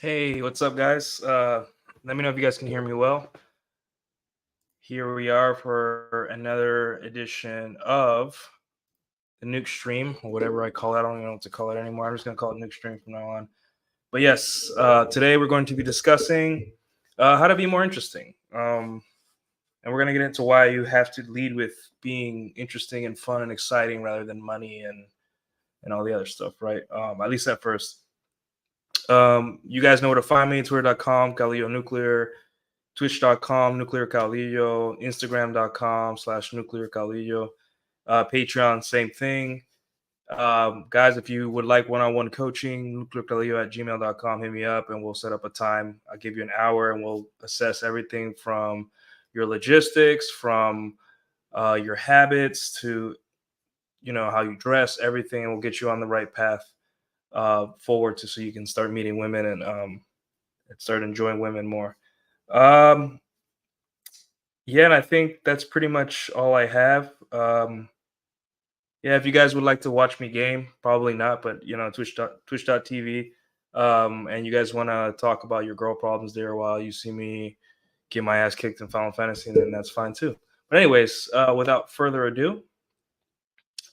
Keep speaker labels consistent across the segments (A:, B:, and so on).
A: Hey, what's up, guys? Let me know if you guys can hear me well. Here we are for another edition of the NukeStream, or whatever I call it. I don't even know what to call it anymore. I'm just going to call it NukeStream from now on. But yes, today we're going to be discussing how to be more interesting. And we're going to get into why you have to lead with being interesting and fun and exciting rather than money and all the other stuff, right? At least at first. You guys know where to find me, twitter.com, Galileo Nuclear, twitch.com, nuclearcaudillo, instagram.com/nuclearcaudillo, Patreon, same thing. Guys, if you would like one-on-one coaching, nuclearcaudillo@gmail.com, hit me up and we'll set up a time. I'll give you an hour and we'll assess everything from your logistics, from your habits to, how you dress, everything, and we'll get you on the right path forward to so you can start meeting women and start enjoying women more. Yeah, and I think that's pretty much all I have. Yeah, if you guys would like to watch me game, probably not, but twitch.tv. And you guys want to talk about your girl problems there while you see me get my ass kicked in Final Fantasy, then that's fine too. But anyways, without further ado,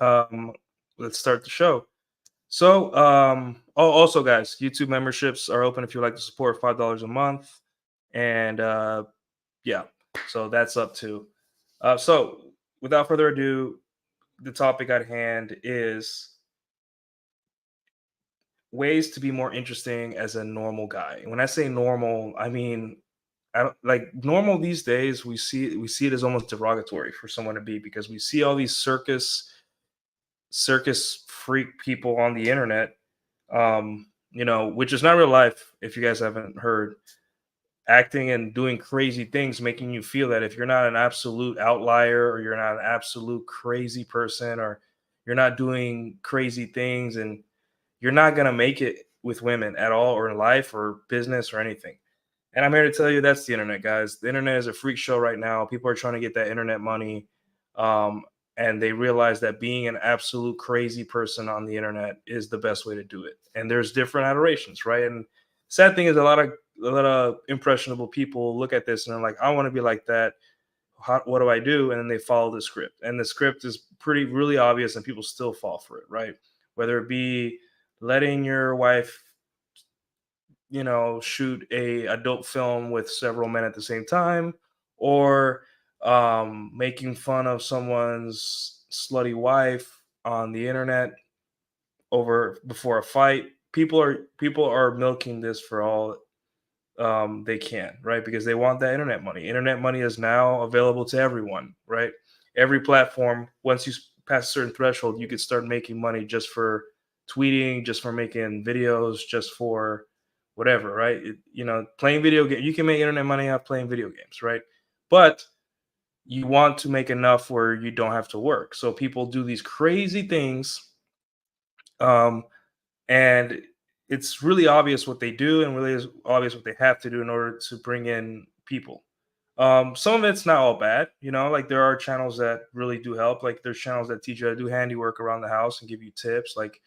A: um, let's start the show. So, also, guys, YouTube memberships are open if you like to support $5 a month, and yeah, so that's up to. So, without further ado, the topic at hand is ways to be more interesting as a normal guy. When I say normal, I mean I don't like normal these days. We see it as almost derogatory for someone to be because we see all these circus freak people on the internet, which is not real life. If you guys haven't heard, acting and doing crazy things, making you feel that if you're not an absolute outlier or you're not an absolute crazy person or you're not doing crazy things and you're not going to make it with women at all or in life or business or anything. And I'm here to tell you that's the internet, guys. The internet is a freak show right now. People are trying to get that internet money. Um, and they realize that being an absolute crazy person on the internet is the best way to do it. And there's different adorations, right? And sad thing is a lot of impressionable people look at this and they're like, I want to be like that. What do I do? And then they follow the script. And the script is really obvious and people still fall for it, right? Whether it be letting your wife shoot a adult film with several men at the same time, or making fun of someone's slutty wife on the internet over before a fight. People are milking this for all they can, right? Because they want that internet money. Internet money is now available to everyone, right? Every platform, once you pass a certain threshold, you could start making money just for tweeting, just for making videos, just for whatever, right? Playing video games, you can make internet money off playing video games, right? But you want to make enough where you don't have to work. So people do these crazy things, um, and it's really obvious what they do and really is obvious what they have to do in order to bring in people. Some of it's not all bad, like there are channels that really do help. Like there's channels that teach you how to do handiwork around the house and give you tips. Like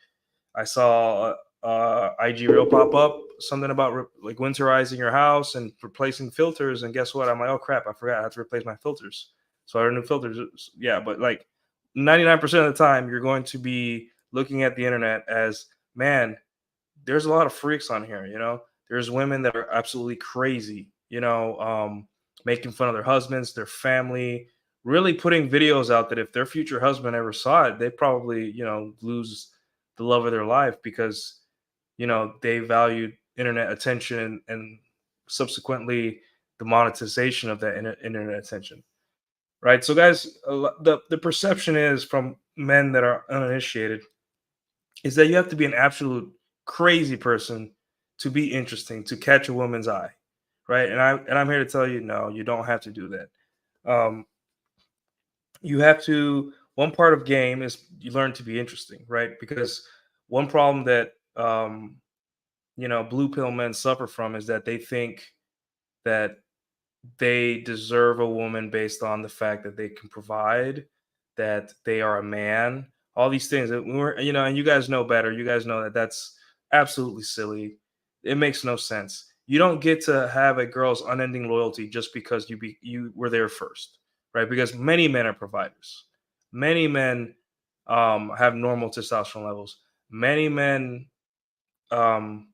A: I saw IG Reel pop up something about like winterizing your house and replacing filters. And guess what? I'm like, oh crap, I forgot I have to replace my filters. So I ordered new filters. Yeah, but like 99% of the time, you're going to be looking at the internet as, man, there's a lot of freaks on here. There's women that are absolutely crazy. Making fun of their husbands, their family, really putting videos out that if their future husband ever saw it, they probably lose the love of their life because they valued internet attention and subsequently the monetization of that internet attention, right? So guys, the perception is from men that are uninitiated is that you have to be an absolute crazy person to be interesting, to catch a woman's eye, right? And I'm here to tell you, no, you don't have to do that. um you have to, one part of game is you learn to be interesting, right? Because one problem that blue pill men suffer from is that they think that they deserve a woman based on the fact that they can provide, that they are a man, all these things that and you guys know better. You guys know that that's absolutely silly. It makes no sense. You don't get to have a girl's unending loyalty just because you were there first, right? Because many men are providers. Many men have normal testosterone levels. Many men um,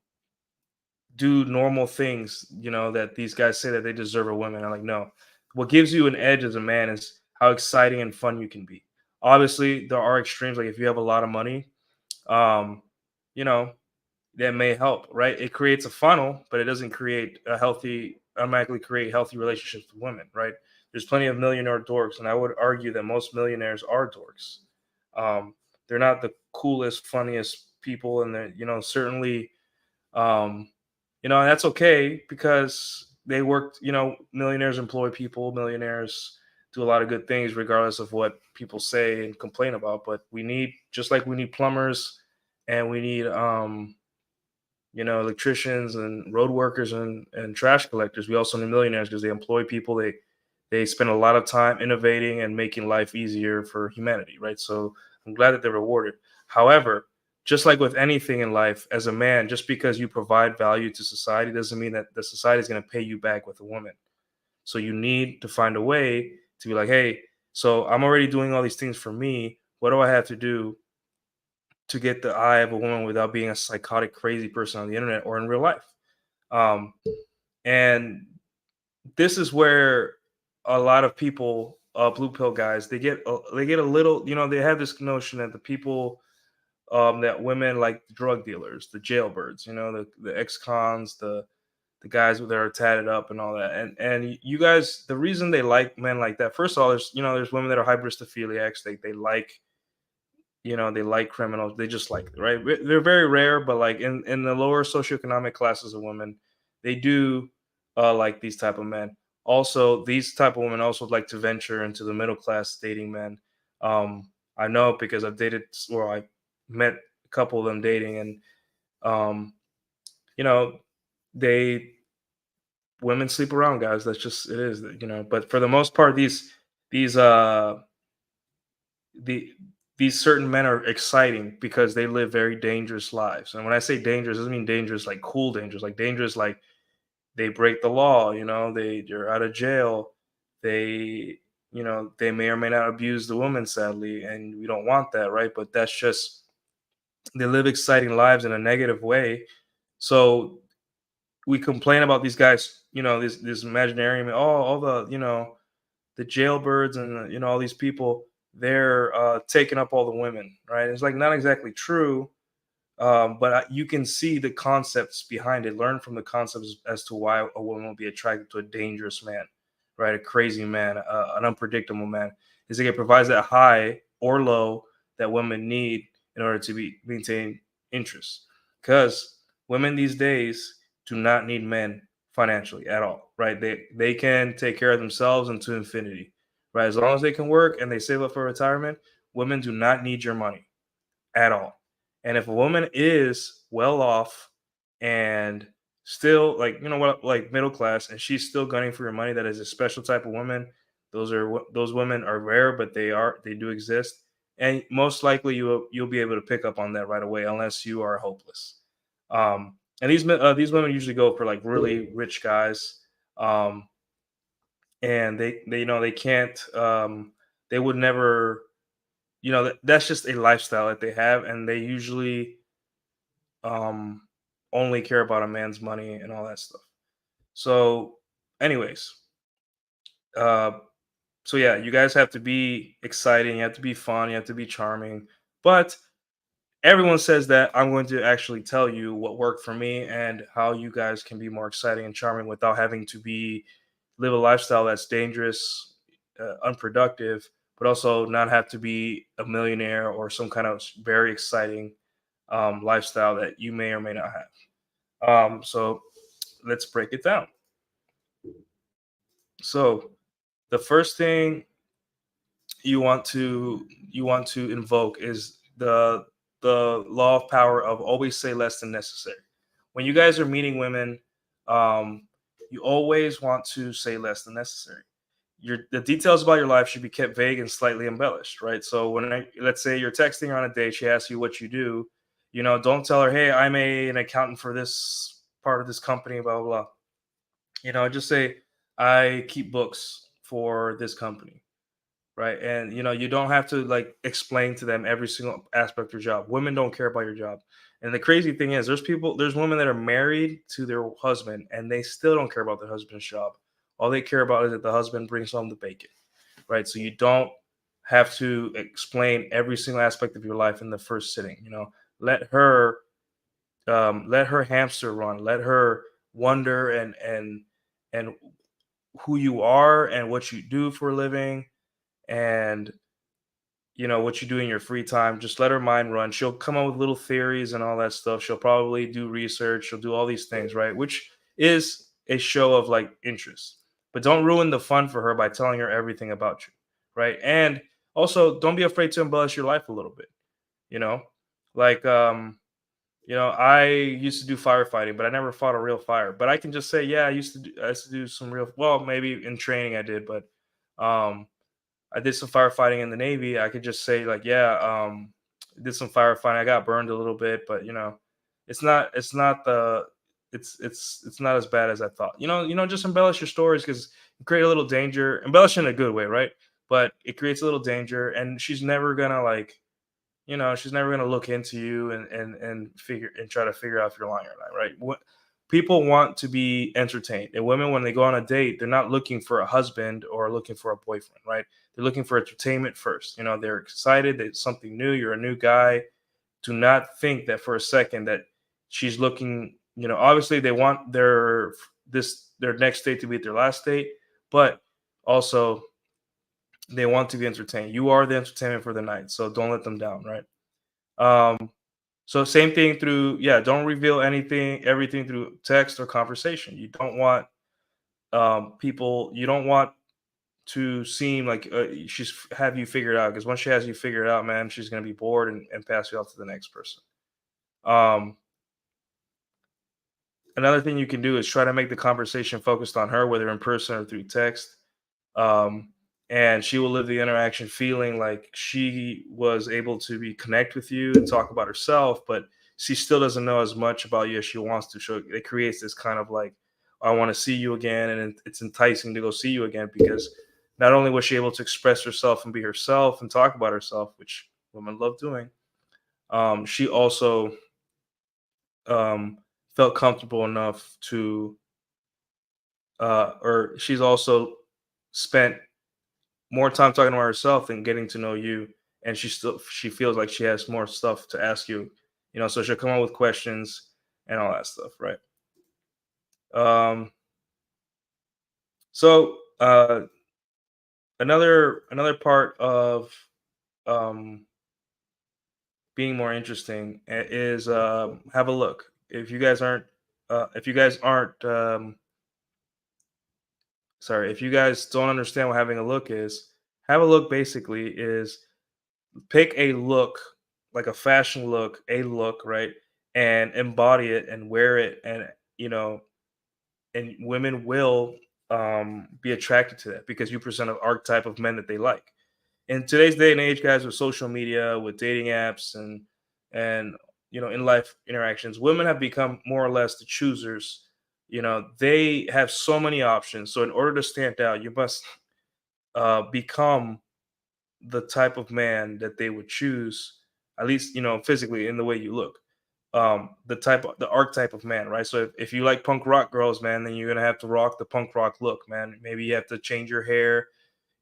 A: do normal things, that these guys say that they deserve a woman. I'm like, no. What gives you an edge as a man is how exciting and fun you can be. Obviously, there are extremes. Like if you have a lot of money, um, you know, that may help, right? It creates a funnel, but it doesn't automatically create healthy relationships with women, right? There's plenty of millionaire dorks, and I would argue that most millionaires are dorks. Um, they're not the coolest, funniest people, and they're, certainly, um, and that's okay because they worked, millionaires employ people, millionaires do a lot of good things, regardless of what people say and complain about. But just like we need plumbers and we need, electricians and road workers and trash collectors. We also need millionaires because they employ people. They spend a lot of time innovating and making life easier for humanity, right? So I'm glad that they're rewarded. However, just like with anything in life, as a man, just because you provide value to society doesn't mean that the society is going to pay you back with a woman. So you need to find a way to be like, hey, so I'm already doing all these things for me. What do I have to do to get the eye of a woman without being a psychotic, crazy person on the internet or in real life? Um, and this is where a lot of people, blue pill guys, they get a little, they have this notion that the people, that women like drug dealers, the jailbirds, the ex-cons, the guys that are tatted up and all that. And you guys, the reason they like men like that, first of all, there's women that are hybristophiliacs. They like, they like criminals. They just like it, right? They're very rare, but like in the lower socioeconomic classes of women, they do like these type of men. Also, these type of women also like to venture into the middle class dating men. I know because I've dated, or I met a couple of them dating, and um, you know, they women sleep around, guys. That's just it is, But for the most part, these the these certain men are exciting because they live very dangerous lives. And when I say dangerous, it doesn't mean dangerous like cool dangerous, like dangerous like they break the law, they're out of jail. They, they may or may not abuse the woman, sadly, and we don't want that, right? But that's just they live exciting lives in a negative way. So we complain about these guys, this imaginary, all the, the jailbirds and all these people, they're taking up all the women, right? It's like not exactly true, but you can see the concepts behind it. Learn from the concepts as to why a woman will be attracted to a dangerous man, right? A crazy man, an unpredictable man. Is it provides that high or low that women need in order to maintain interest. Because women these days do not need men financially at all, right? They can take care of themselves into infinity, right? As long as they can work and they save up for retirement, women do not need your money at all. And if a woman is well off and still like what like middle class and she's still gunning for your money, that is a special type of woman. Those women are rare, but they do exist. And most likely you'll be able to pick up on that right away unless you are hopeless. And these women usually go for like really rich guys. And they can't they would never, that's just a lifestyle that they have, and they usually um only care about a man's money and all that stuff. So anyways, uh so yeah, you guys have to be exciting, you have to be fun, you have to be charming. But everyone says that I'm going to actually tell you what worked for me and how you guys can be more exciting and charming without having to live a lifestyle that's dangerous, unproductive, but also not have to be a millionaire or some kind of very exciting lifestyle that you may or may not have. So let's break it down. So the first thing you want to invoke is the law of power of always say less than necessary. When you guys are meeting women, um, you always want to say less than necessary. The details about your life should be kept vague and slightly embellished, right? So let's say you're texting her on a date, she asks you what you do, don't tell her, hey, I'm an accountant for this part of this company, blah blah blah. Just say I keep books for this company, right? And you don't have to like explain to them every single aspect of your job. Women don't care about your job. And the crazy thing is there's women that are married to their husband and they still don't care about their husband's job. All they care about is that the husband brings home the bacon, right? So you don't have to explain every single aspect of your life in the first sitting. Let her let her hamster run, let her wonder and who you are and what you do for a living, and what you do in your free time. Just let her mind run. She'll come up with little theories and all that stuff. She'll probably do research. She'll do all these things, right? Which is a show of like interest. But don't ruin the fun for her by telling her everything about you, right? And also don't be afraid to embellish your life a little bit, you know? Like I used to do firefighting, but I never fought a real fire. But I can just say, yeah, I used to do some real, well, maybe in training I did, but um I did some firefighting in the Navy. I could just say like, yeah, did some firefighting. I got burned a little bit, but it's not the it's not as bad as I thought. Just embellish your stories because you create a little danger. Embellish in a good way, right? But it creates a little danger, and she's never gonna like, she's never gonna look into you and figure and try to figure out if you're lying or not, right? What people want to be entertained, and women when they go on a date, they're not looking for a husband or looking for a boyfriend, right? They're looking for entertainment first. They're excited that it's something new. You're a new guy. Do not think that for a second that she's looking. Obviously they want their next date to be their last date, but also they want to be entertained. You are the entertainment for the night, so don't let them down, right? So same thing through, yeah, don't reveal everything through text or conversation. You don't want you don't want to seem like she's have you figured out, because once she has you figured out, man, she's gonna be bored and pass you off to the next person. Um, Another thing you can do is try to make the conversation focused on her, whether in person or through text. um, and she will live the interaction feeling like she was able to be connect with you and talk about herself, but she still doesn't know as much about you as she wants to. So it creates this kind of like, I want to see you again, and it's enticing to go see you again because not only was she able to express herself and be herself and talk about herself, which women love doing, she also um, felt comfortable enough to, or she's also spent more time talking to herself and getting to know you, and she feels like she has more stuff to ask you, so she'll come up with questions and all that stuff, right? um so another part of um being more interesting is, have a look. If you guys aren't sorry, if you guys don't understand what having a look is, have a look basically is pick a look, like a fashion look, a look, right? And embody it and wear it. And, women will be attracted to that because you present an archetype of men that they like. In today's day and age, guys, with social media, with dating apps and in life interactions, women have become more or less the choosers. They have so many options. So in order to stand out, you must become the type of man that they would choose, at least physically in the way you look. The archetype of man, right? So if you like punk rock girls, man, then you're gonna have to rock the punk rock look, man. Maybe you have to change your hair,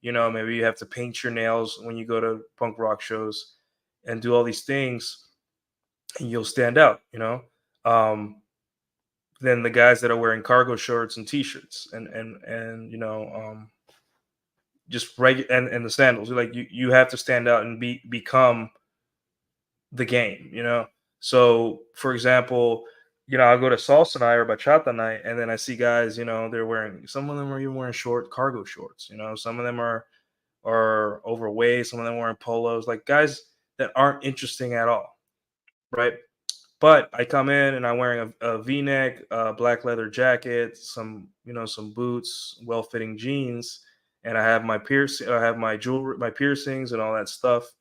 A: maybe you have to paint your nails when you go to punk rock shows and do all these things, and you'll stand out, than the guys that are wearing cargo shorts and t-shirts and just regular and the sandals. Like you have to stand out and become the game, So for example, I'll go to salsa night or bachata night, and then I see guys, they're wearing, some of them are even wearing short cargo shorts, some of them are overweight, some of them wearing polos, like guys that aren't interesting at all, right? But I come in and I'm wearing a V-neck, a black leather jacket, some boots, well-fitting jeans, and I have my jewelry, my piercings, and all that stuff,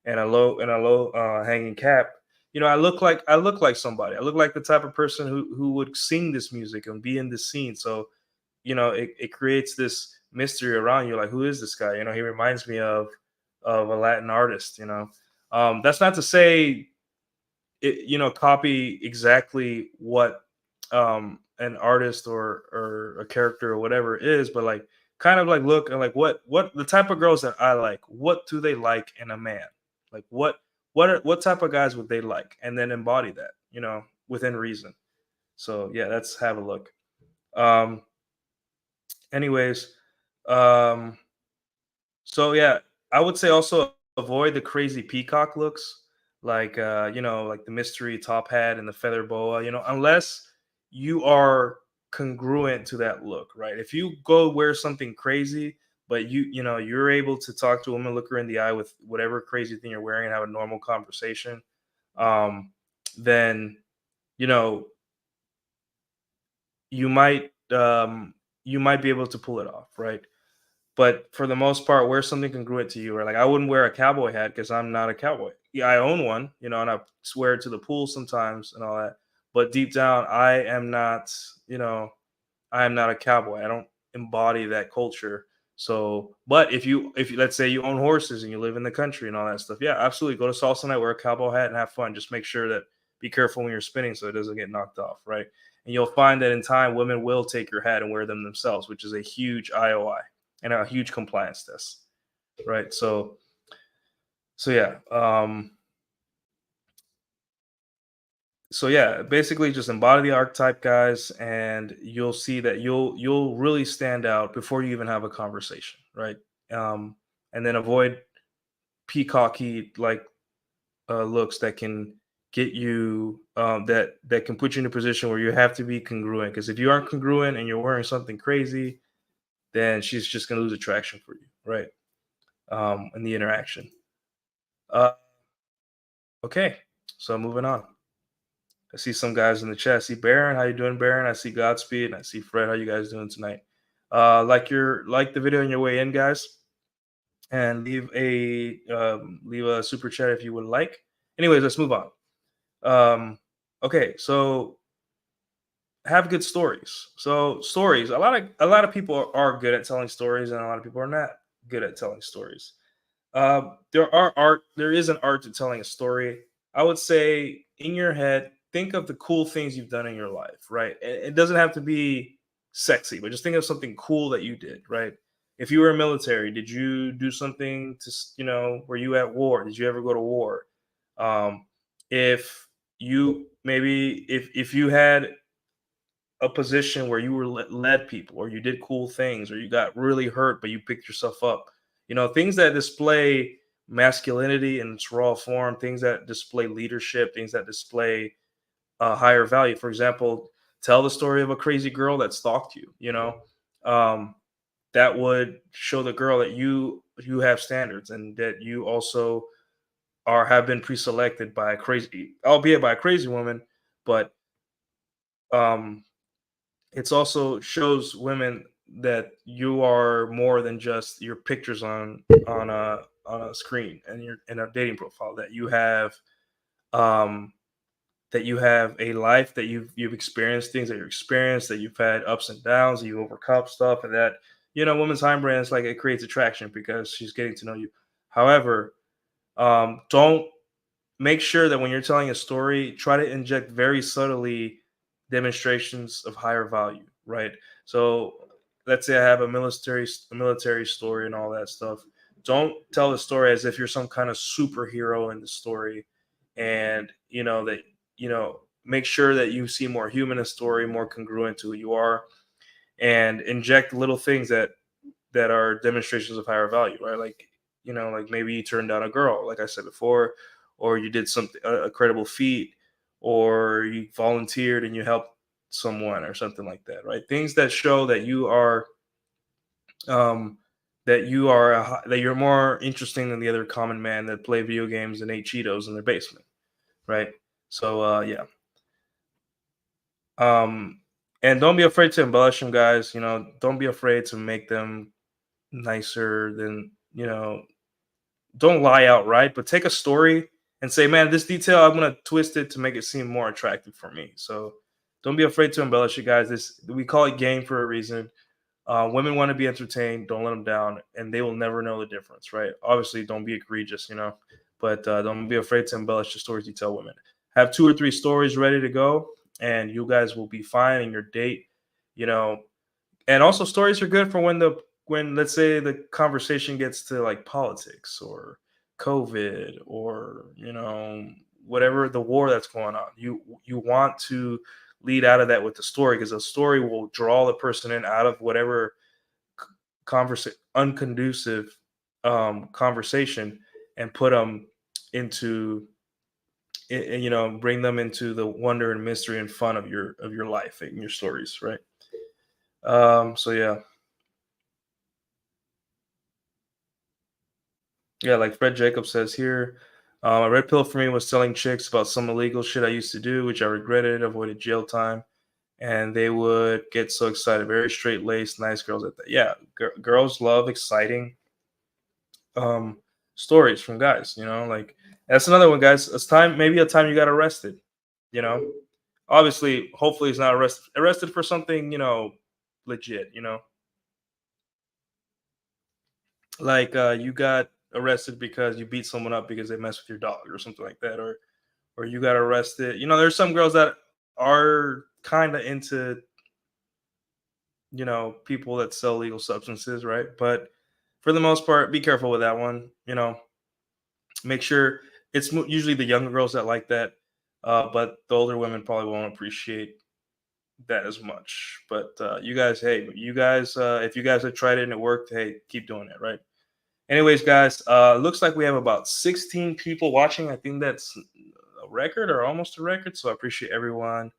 A: and a low hanging cap. I look like somebody. I look like the type of person who would sing this music and be in this scene. So it creates this mystery around you. Like, who is this guy? He reminds me of a Latin artist. That's not to say copy exactly what an artist or a character or whatever is, but like kind of like look and like what the type of girls that I like, what do they like in a man? Like what type of guys would they like? And then embody that, within reason. So yeah, let's have a look. Um anyways, um so yeah, I would say also avoid the crazy peacock looks, like like the mystery top hat and the feather boa, unless you are congruent to that look, right? If you go wear something crazy, but you're able to talk to a woman, look her in the eye with whatever crazy thing you're wearing and have a normal conversation, um, then you know you might be able to pull it off, right? But for the most part, wear something congruent to you. Or like, I wouldn't wear a cowboy hat because I'm not a cowboy. Yeah, I own one, and I swear it to the pool sometimes and all that. But deep down, I am not a cowboy. I don't embody that culture. So, but if you let's say you own horses and you live in the country and all that stuff, yeah, absolutely. Go to salsa night, wear a cowboy hat, and have fun. Just make sure that be careful when you're spinning so it doesn't get knocked off, right? And you'll find that in time, women will take your hat and wear them themselves, which is a huge IOI and a huge compliance test, right? So yeah, basically just embody the archetype, guys, and you'll see that you'll really stand out before you even have a conversation, right? um and then avoid peacocky like looks that can get you that can put you in a position where you have to be congruent, because if you aren't congruent and you're wearing something crazy, then she's just going to lose attraction for you, right? In the interaction. uh okay, so moving on. I see some guys in the chat. I see Baron. How you doing, Baron? I see Godspeed. And I see Fred. How you guys doing tonight? Like the video on your way in, guys, and leave a super chat if you would like. Anyways, let's move on. Okay, so have good stories. So stories. A lot of people are good at telling stories, and a lot of people are not good at telling stories. There is an art to telling a story. I would say in your head, think of the cool things you've done in your life, right? It doesn't have to be sexy, but just think of something cool that you did, right? If you were military, did you do something were you at war? Did you ever go to war? Um, if if you had a position where you were led people, or you did cool things, or you got really hurt but you picked yourself up, things that display masculinity in its raw form, things that display leadership, things that display higher value. For example, tell the story of a crazy girl that stalked you. um, that would show the girl that you have standards, and that you also have been pre-selected by a crazy, albeit by a crazy woman, but um it's also shows women that you are more than just your pictures on a screen and your in a dating profile, um that you have a life, that you've experienced things, that you're experienced, that you've had ups and downs, that you overcome stuff, and that women's high brands, like, it creates attraction because she's getting to know you. However, don't make sure that when you're telling a story, try to inject very subtly demonstrations of higher value, right? So let's say I have a military story and all that stuff. Don't tell the story as if you're some kind of superhero in the story, and make sure that you see more human in the story, more congruent to who you are, and inject little things that are demonstrations of higher value, right? Like maybe you turned down a girl, like I said before, or you did something a credible feat, or you volunteered and you helped someone or something like that, right? Things that show that um that you're more interesting than the other common man that play video games and ate Cheetos in their basement, right? So yeah. Um and don't be afraid to embellish them, guys. Don't be afraid to make them nicer than don't lie outright, but take a story and say, man, this detail, I'm gonna twist it to make it seem more attractive for me. So don't be afraid to embellish it, guys. This, we call it game for a reason. Women want to be entertained. Don't let them down, and they will never know the difference, right? Obviously, don't be egregious, but don't be afraid to embellish the stories you tell women. Have 2 or 3 stories ready to go, and you guys will be fine in your date. You know, and also stories are good for when let's say the conversation gets to like politics or COVID or whatever the war that's going on. You want to lead out of that with the story because the story will draw the person in out of whatever unconducive conversation and put them into bring them into the wonder and mystery and fun of your life and your stories, right? So yeah, like Fred Jacobs says here, a red pill for me was telling chicks about some illegal shit I used to do, which I regretted, avoided jail time, and they would get so excited. Very straight laced, nice girls at that. Yeah, girls love exciting um stories from guys. Like that's another one, guys. It's time, maybe a time you got arrested. You know, obviously, hopefully, he's not arrested for something legit. Like you got arrested because you beat someone up because they messed with your dog or something like that, or you got arrested. There's some girls that are kind of into people that sell legal substances, right? But for the most part, be careful with that one. Make sure it's usually the younger girls that like that, but the older women probably won't appreciate that as much. But you guys, hey, if you guys have tried it and it worked, hey, keep doing it, right? Anyways, guys, looks like we have about 16 people watching. I think that's a record or almost a record. So I appreciate everyone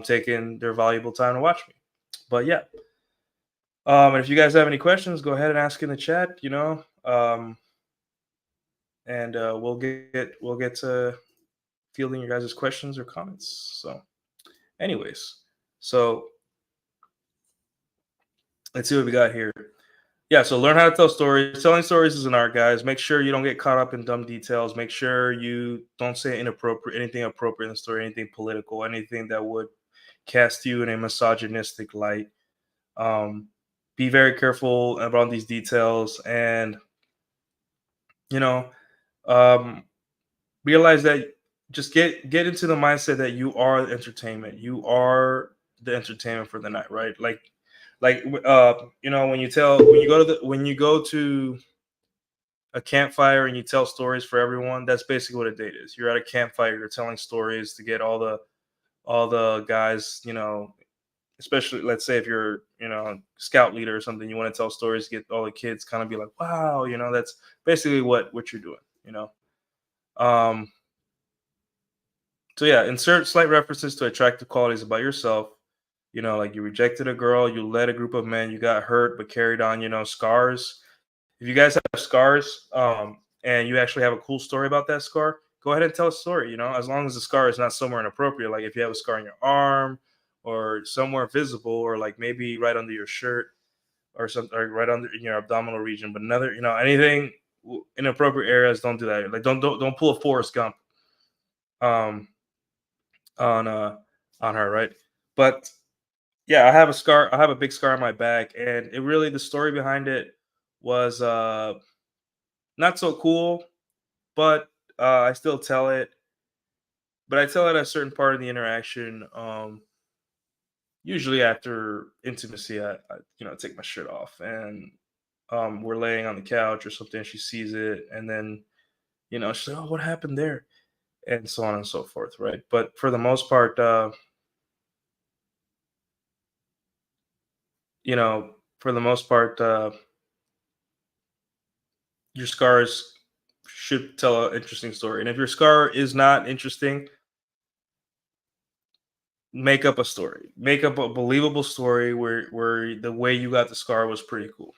A: taking their valuable time to watch me. But yeah, and if you guys have any questions, go ahead and ask in the chat. And we'll get to fielding your guys' questions or comments. So, anyways, so let's see what we got here. Yeah, so learn how to tell stories. Telling stories is an art, guys. Make sure you don't get caught up in dumb details. Make sure you don't say anything appropriate in the story, anything political, anything that would cast you in a misogynistic light. Be very careful about these details, and you know, um, realize that just get into the mindset that you are the entertainment. You are the entertainment for the night, right? When you go to a campfire and you tell stories for everyone, that's basically what a date is. You're at a campfire, you're telling stories to get all the guys, especially let's say if you're, scout leader or something, you want to tell stories to get all the kids kind of be like, wow, that's basically what you're doing, Um so yeah, insert slight references to attractive qualities about yourself. Like you rejected a girl, you led a group of men, you got hurt but carried on, scars. If you guys have scars, and you actually have a cool story about that scar, go ahead and tell a story. As long as the scar is not somewhere inappropriate, like if you have a scar on your arm or somewhere visible, or like maybe right under your shirt or something, or right under in your abdominal region. But anything inappropriate areas, don't do that. Like don't pull a Forrest Gump um, on on her, right? But yeah, I have a scar. I have a big scar on my back, and the story behind it was not so cool, but I still tell it. But I tell it at a certain part of the interaction. Usually after intimacy, I take my shirt off, and we're laying on the couch or something. She sees it, and then she's like, "Oh, what happened there?" And so on and so forth, right? But for the most part, you know, for the most part, your scars should tell an interesting story. And if your scar is not interesting, make up a story. Make up a believable story where the way you got the scar was pretty cool,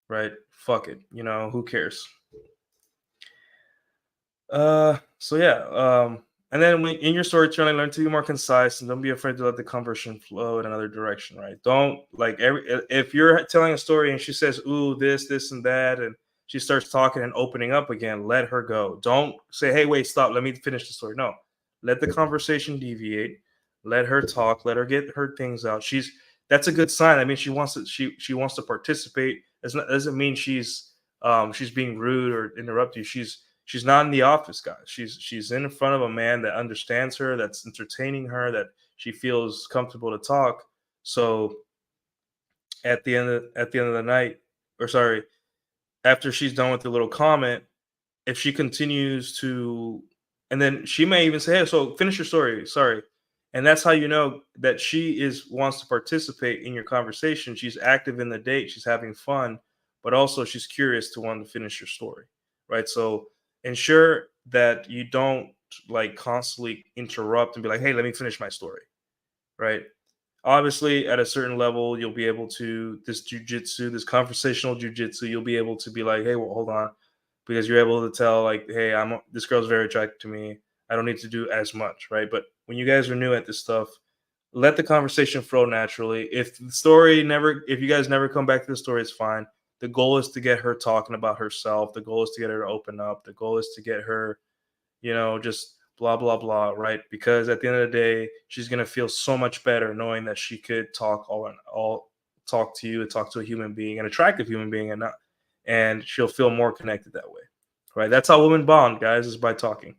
A: right? Fuck it, who cares? So yeah, and then in your storytelling, learn to be more concise and don't be afraid to let the conversation flow in another direction, right? Don't like if you're telling a story and she says, "Ooh, this, and that," and she starts talking and opening up again, let her go. Don't say, hey, wait, stop, let me finish the story. No, let the conversation deviate, let her talk, let her get her things out. That's a good sign. I mean, she wants to participate. Doesn't mean she's being rude or interrupt you. She's not in the office, guys. She's in front of a man that understands her, that's entertaining her, that she feels comfortable to talk. So at the end of the night, or sorry, after she's done with the little comment, if she continues to, and then she may even say, hey, so finish your story, sorry. And that's how you know that she is wants to participate in your conversation. She's active in the date, she's having fun, but also she's curious to want to finish your story, right? So ensure that you don't like constantly interrupt and be like, hey, let me finish my story, right? Obviously, at a certain level, you'll be able to this jujitsu, this conversational jujitsu, you'll be able to be like, hey, well, hold on, because you're able to tell, like, hey, this girl's very attracted to me. I don't need to do as much, right? But when you guys are new at this stuff, let the conversation flow naturally. If you guys never come back to the story, it's fine. The goal is to get her talking about herself. The goal is to get her to open up. The goal is to get her, just blah blah blah, right? Because at the end of the day, she's gonna feel so much better knowing that she could talk all talk to you and talk to a human being, an attractive human being, and she'll feel more connected that way, right? That's how women bond, guys, is by talking.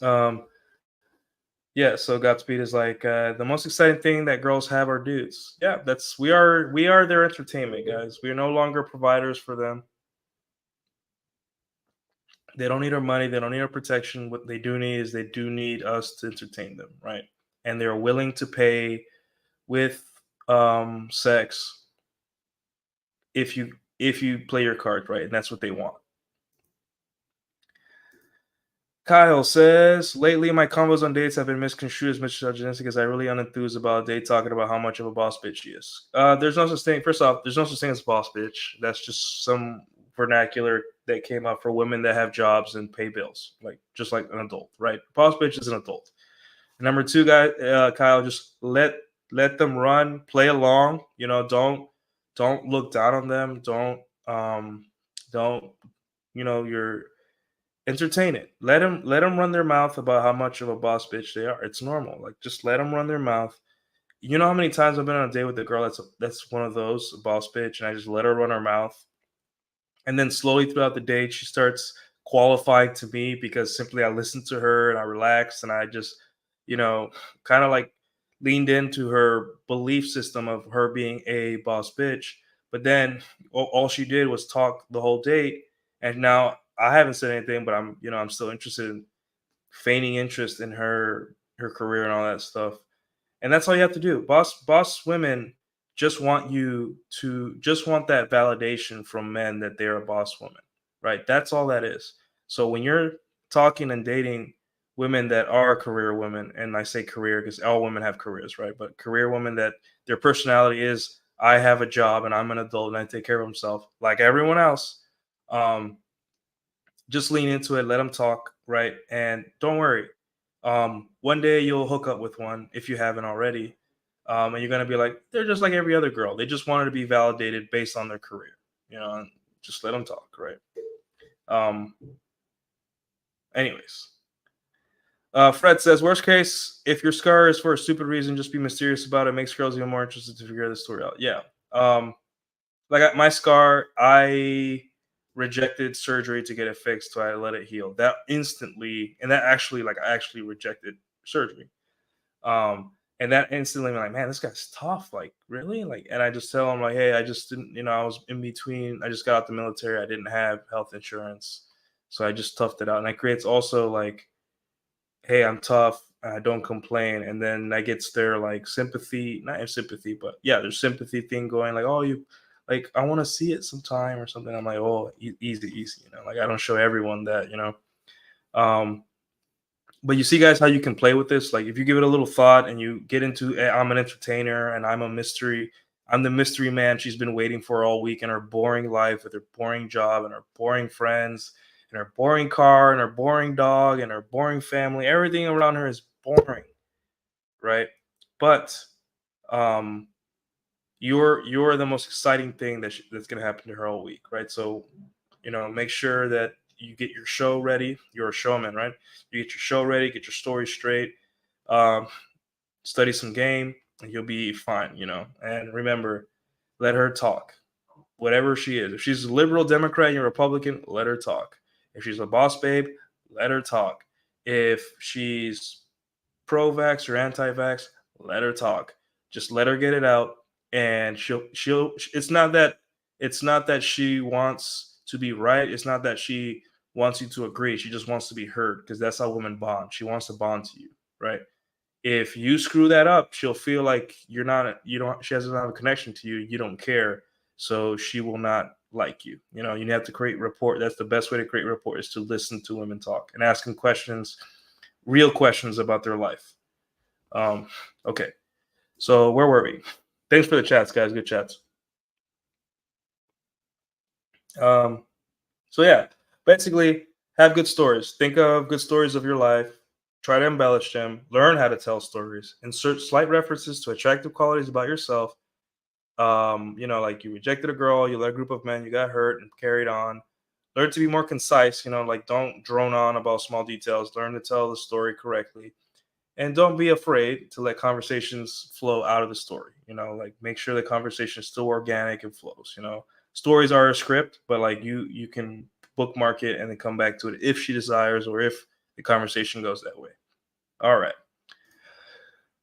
A: Um, yeah. So Godspeed is like the most exciting thing that girls have are dudes. Yeah, we are their entertainment, guys. We are no longer providers for them. They don't need our money. They don't need our protection. What they do need is they do need us to entertain them, right? And they're willing to pay with sex if you play your card right, and that's what they want. Kyle says, lately my combos on dates have been misconstrued as misogynistic as I really unenthused about a date talking about how much of a boss bitch she is. There's no such thing. First off, there's no such thing as boss bitch. That's just some vernacular that came up for women that have jobs and pay bills, like just like an adult, right? Boss bitch is an adult. Number two, guy, Kyle, just let them run, play along. Don't look down on them. Don't you're entertain it. Let them run their mouth about how much of a boss bitch they are. It's normal. Like just let them run their mouth. You know how many times I've been on a date with a girl that's one of those, a boss bitch, and I just let her run her mouth, and then slowly throughout the day she starts qualifying to me because simply I listened to her and I relaxed and I just you know kind of like leaned into her belief system of her being a boss bitch. But then all she did was talk the whole date, and now I haven't said anything, but I'm still interested in feigning interest in her career and all that stuff. And that's all you have to do. Boss women just want that validation from men that they're a boss woman, right? That's all that is. So when you're talking and dating women that are career women, and I say career because all women have careers, right? But career women that their personality is, I have a job and I'm an adult and I take care of myself like everyone else. Um, just lean into it, let them talk, right? And don't worry. One day you'll hook up with one if you haven't already. And you're gonna be like, they're just like every other girl. They just wanted to be validated based on their career, and just let them talk, right? Um, anyways, Fred says, worst case, if your scar is for a stupid reason, just be mysterious about it. Makes girls even more interested to figure the story out. Yeah. Like my scar, I rejected surgery to get it fixed, so I let it heal. That instantly, and that actually, like, I actually rejected surgery. And that instantly, like, man, this guy's tough. Like, really? Like, and I just tell him, like, hey, I just didn't, I was in between. I just got out the military. I didn't have health insurance, so I just toughed it out. And it creates also like, hey, I'm tough. I don't complain. And then that gets their like sympathy, not sympathy, but yeah, their sympathy thing going like, oh, you like, I want to see it sometime or something. I'm like, oh, easy, easy. Like I don't show everyone that. Um, but you see, guys, how you can play with this. Like if you give it a little thought and you get into, I'm an entertainer and I'm the mystery man she's been waiting for all week in her boring life with her boring job and her boring friends and her boring car and her boring dog and her boring family. Everything around her is boring, right? But you're the most exciting thing that's going to happen to her all week, right? So Make sure that you get your show ready. You're a showman, right? You get your show ready, get your story straight, um, study some game, and you'll be fine. And remember, let her talk, whatever she is. If she's a liberal, Democrat, you're Republican, let her talk. If she's a boss babe, let her talk. If she's pro-vax or anti-vax, let her talk. Just let her get it out, and she'll. It's not that she wants to be right. It's not that she wants you to agree. She just wants to be heard, because that's how women bond. She wants to bond to you, right? If you screw that up, she'll feel like you don't, she doesn't have a connection to you. You don't care, so she will not like you. You have to create rapport. That's the best way to create rapport, is to listen to women talk and ask them questions, real questions about their life. Okay, so where were we? Thanks for the chats, guys. Good chats. So yeah, basically, have good stories. Think of good stories of your life. Try to embellish them. Learn how to tell stories. Insert slight references to attractive qualities about yourself. Like you rejected a girl, you led a group of men, you got hurt and carried on. Learn to be more concise. Like don't drone on about small details. Learn to tell the story correctly. And don't be afraid to let conversations flow out of the story. Like make sure the conversation is still organic and flows. Stories are a script, but like you can bookmark it and then come back to it if she desires, or if the conversation goes that way. All right,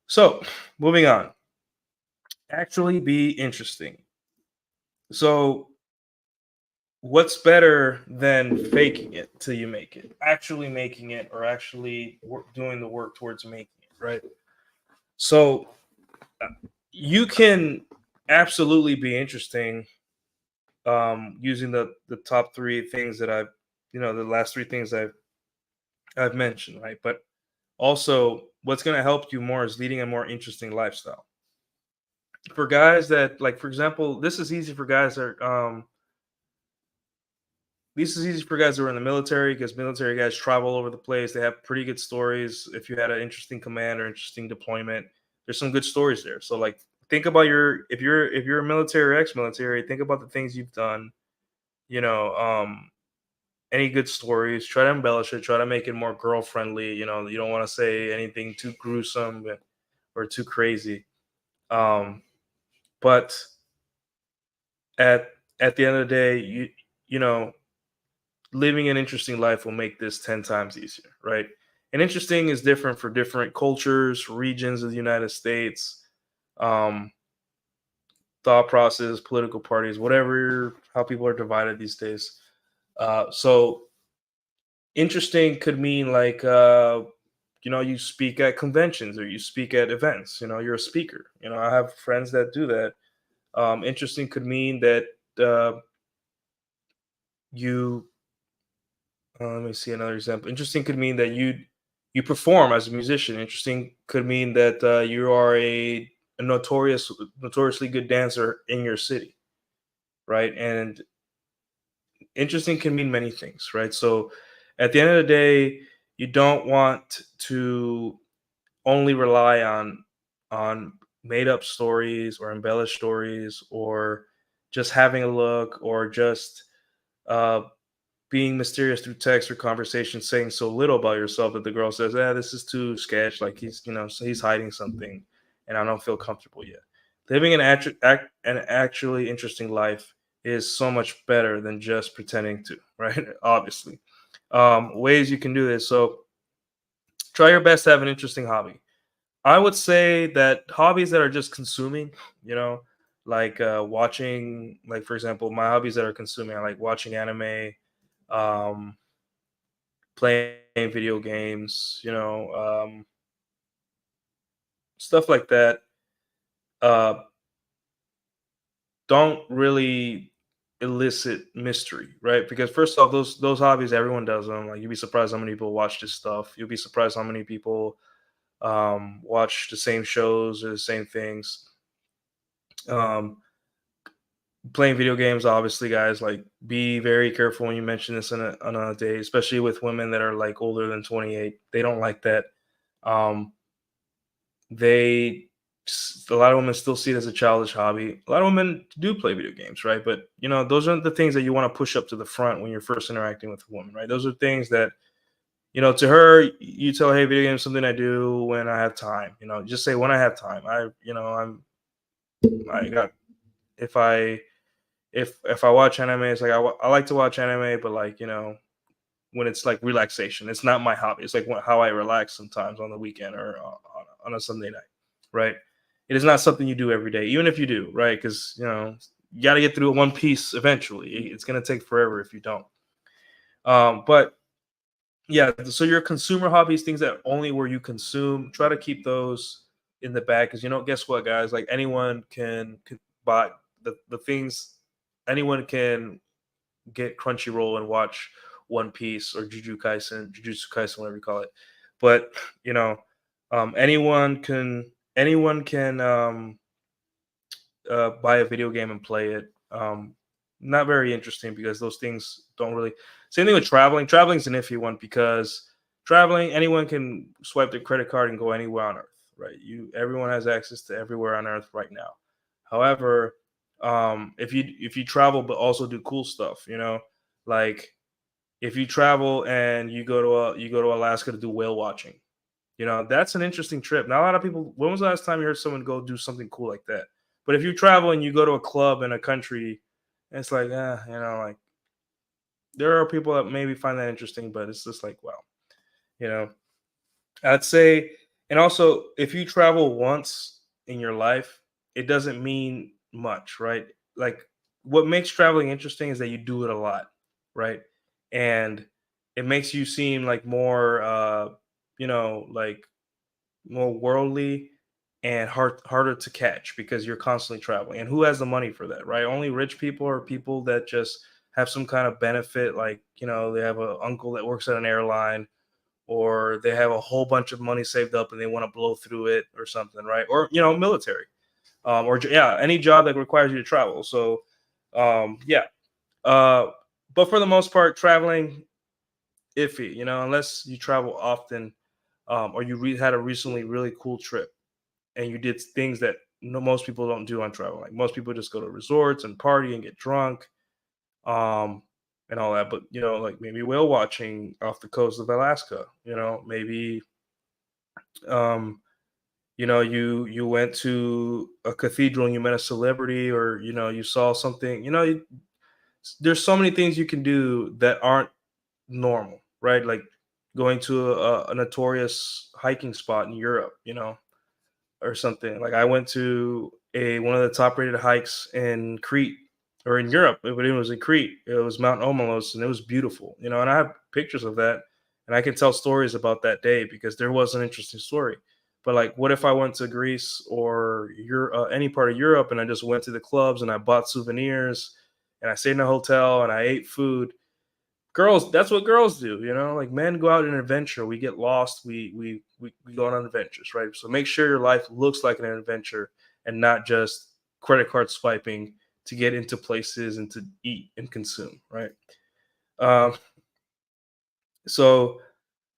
A: so moving on. Actually be interesting. So what's better than faking it till you make it? Actually making it, or actually doing the work towards making it, right? So you can absolutely be interesting, using the top three things that the last three things I've mentioned, right? But also, what's going to help you more is leading a more interesting lifestyle. For guys that, like, for example, this is easy for guys who are in the military, because military guys travel all over the place. They have pretty good stories. If you had an interesting command or interesting deployment, there's some good stories there. So like think about if you're a military or ex-military, think about the things you've done, you know, any good stories, try to embellish it, try to make it more girl friendly. You don't want to say anything too gruesome or too crazy. But at at the end of the day, you know, living an interesting life will make this 10 times easier, right? And interesting is different for different cultures, regions of the United States, um, thought process, political parties, whatever, how people are divided these days. So interesting could mean like, you speak at conventions or you speak at events, you're a speaker. I have friends that do that. Interesting could mean that you let me see another example. Interesting could mean that you perform as a musician. Interesting could mean that you are a notoriously good dancer in your city, right? And interesting can mean many things, right? So at the end of the day, you don't want to only rely on made up stories or embellished stories, or just having a look, or just uh, being mysterious through text or conversation, saying so little about yourself that the girl says, this is too sketch. Like he's hiding something, and I don't feel comfortable yet. Living an actually interesting life is so much better than just pretending to, right? Obviously. Ways you can do this. So try your best to have an interesting hobby. I would say that hobbies that are just consuming, you know, like watching, like for example, my hobbies that are consuming, I like watching anime, um, playing video games, stuff like that. Uh, don't really elicit mystery, right? Because first off, those hobbies, everyone does them. Like you'd be surprised how many people watch this stuff. You'll be surprised how many people watch the same shows or the same things. Um, Playing video games, obviously, guys, like be very careful when you mention this on a date, especially with women that are like older than 28. They don't like that. Um, they a lot of women still see it as a childish hobby. A lot of women do play video games, right? But those aren't the things that you want to push up to the front when you're first interacting with a woman, right? Those are things that to her, you tell, hey, video games something I do when I have time. Just say when I have time. I got if I if I watch anime, it's like I like to watch anime, but like when it's like relaxation, it's not my hobby. It's like how I relax sometimes on the weekend or on a Sunday night, right? It is not something you do every day, even if you do, right? Because you got to get through One Piece eventually. It's gonna take forever if you don't. But yeah, so your consumer hobbies, things that only where you consume, try to keep those in the back because guess what, guys? Like anyone can buy the things. Anyone can get Crunchyroll and watch One Piece or Jujutsu Kaisen, whatever you call it. But you know, anyone can buy a video game and play it. Not very interesting because those things don't really. Same thing with traveling. Traveling's an iffy one because traveling, anyone can swipe their credit card and go anywhere on Earth, right? Everyone has access to everywhere on Earth right now. However, if you travel but also do cool stuff, like if you travel and you go to Alaska to do whale watching, that's an interesting trip. Not a lot of people. When was the last time you heard someone go do something cool like that? But if you travel and you go to a club in a country, it's like, like there are people that maybe find that interesting, but it's just like, wow, you know. I'd say, and also if you travel once in your life, it doesn't mean much, right? Like what makes traveling interesting is that you do it a lot, right? And it makes you seem like more, like more worldly and harder to catch because you're constantly traveling. And who has the money for that, right? Only rich people or people that just have some kind of benefit, like they have an uncle that works at an airline, or they have a whole bunch of money saved up and they want to blow through it or something, right? Or military, or yeah, any job that requires you to travel. So, yeah. Uh, but for the most part, traveling iffy, unless you travel often, or you had a recently really cool trip and you did things that most people don't do on travel. Like most people just go to resorts and party and get drunk, um, and all that. But like maybe whale watching off the coast of Alaska. Maybe um, you went to a cathedral and you met a celebrity, or you saw something. There's so many things you can do that aren't normal, right? Like going to a notorious hiking spot in Europe, or something. Like I went to a one of the top rated hikes in Crete or in Europe, but it was in Crete. It was Mount Omelos and it was beautiful, and I have pictures of that and I can tell stories about that day because there was an interesting story. But like, what if I went to Greece or any part of Europe and I just went to the clubs and I bought souvenirs and I stayed in a hotel and I ate food? Girls, that's what girls do, like men go out in an adventure, we get lost, we go on adventures, right? So make sure your life looks like an adventure and not just credit card swiping to get into places and to eat and consume, right? Um so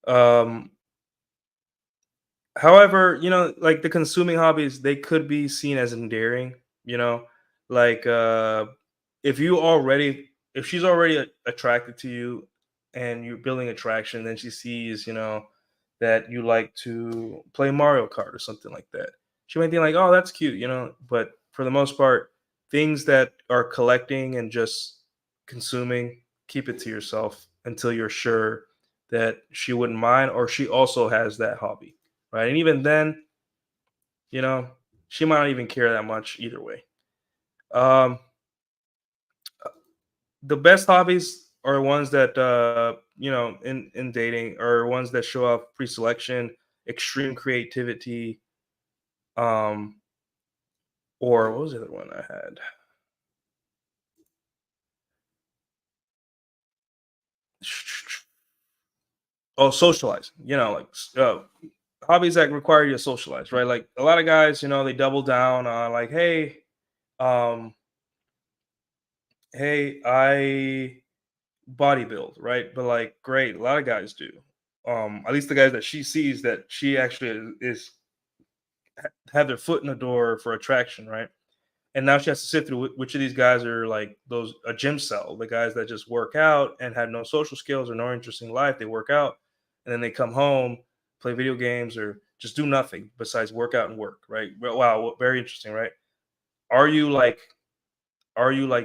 A: um however, like the consuming hobbies, they could be seen as endearing, you know, like if she's already attracted to you and you're building attraction, then she sees, that you like to play Mario Kart or something like that. She might think like, oh, that's cute, but for the most part, things that are collecting and just consuming, keep it to yourself until you're sure that she wouldn't mind or she also has that hobby, right? And even then, you know, she might not even care that much either way. Um, the best hobbies are ones that in dating are ones that show off pre-selection, extreme creativity, um, or what was the other one I had? Oh, socializing. Like hobbies that require you to socialize, right? Like a lot of guys, they double down on like, um, hey, I bodybuild, right? But like, great, a lot of guys do. At least the guys that she sees that she actually is have their foot in the door for attraction, right? And now she has to sit through which of these guys are like those a gym cell, the guys that just work out and have no social skills or no interesting life. They work out and then they come home, play video games, or just do nothing besides work out and work, right? Well, wow, very interesting, right? Are you like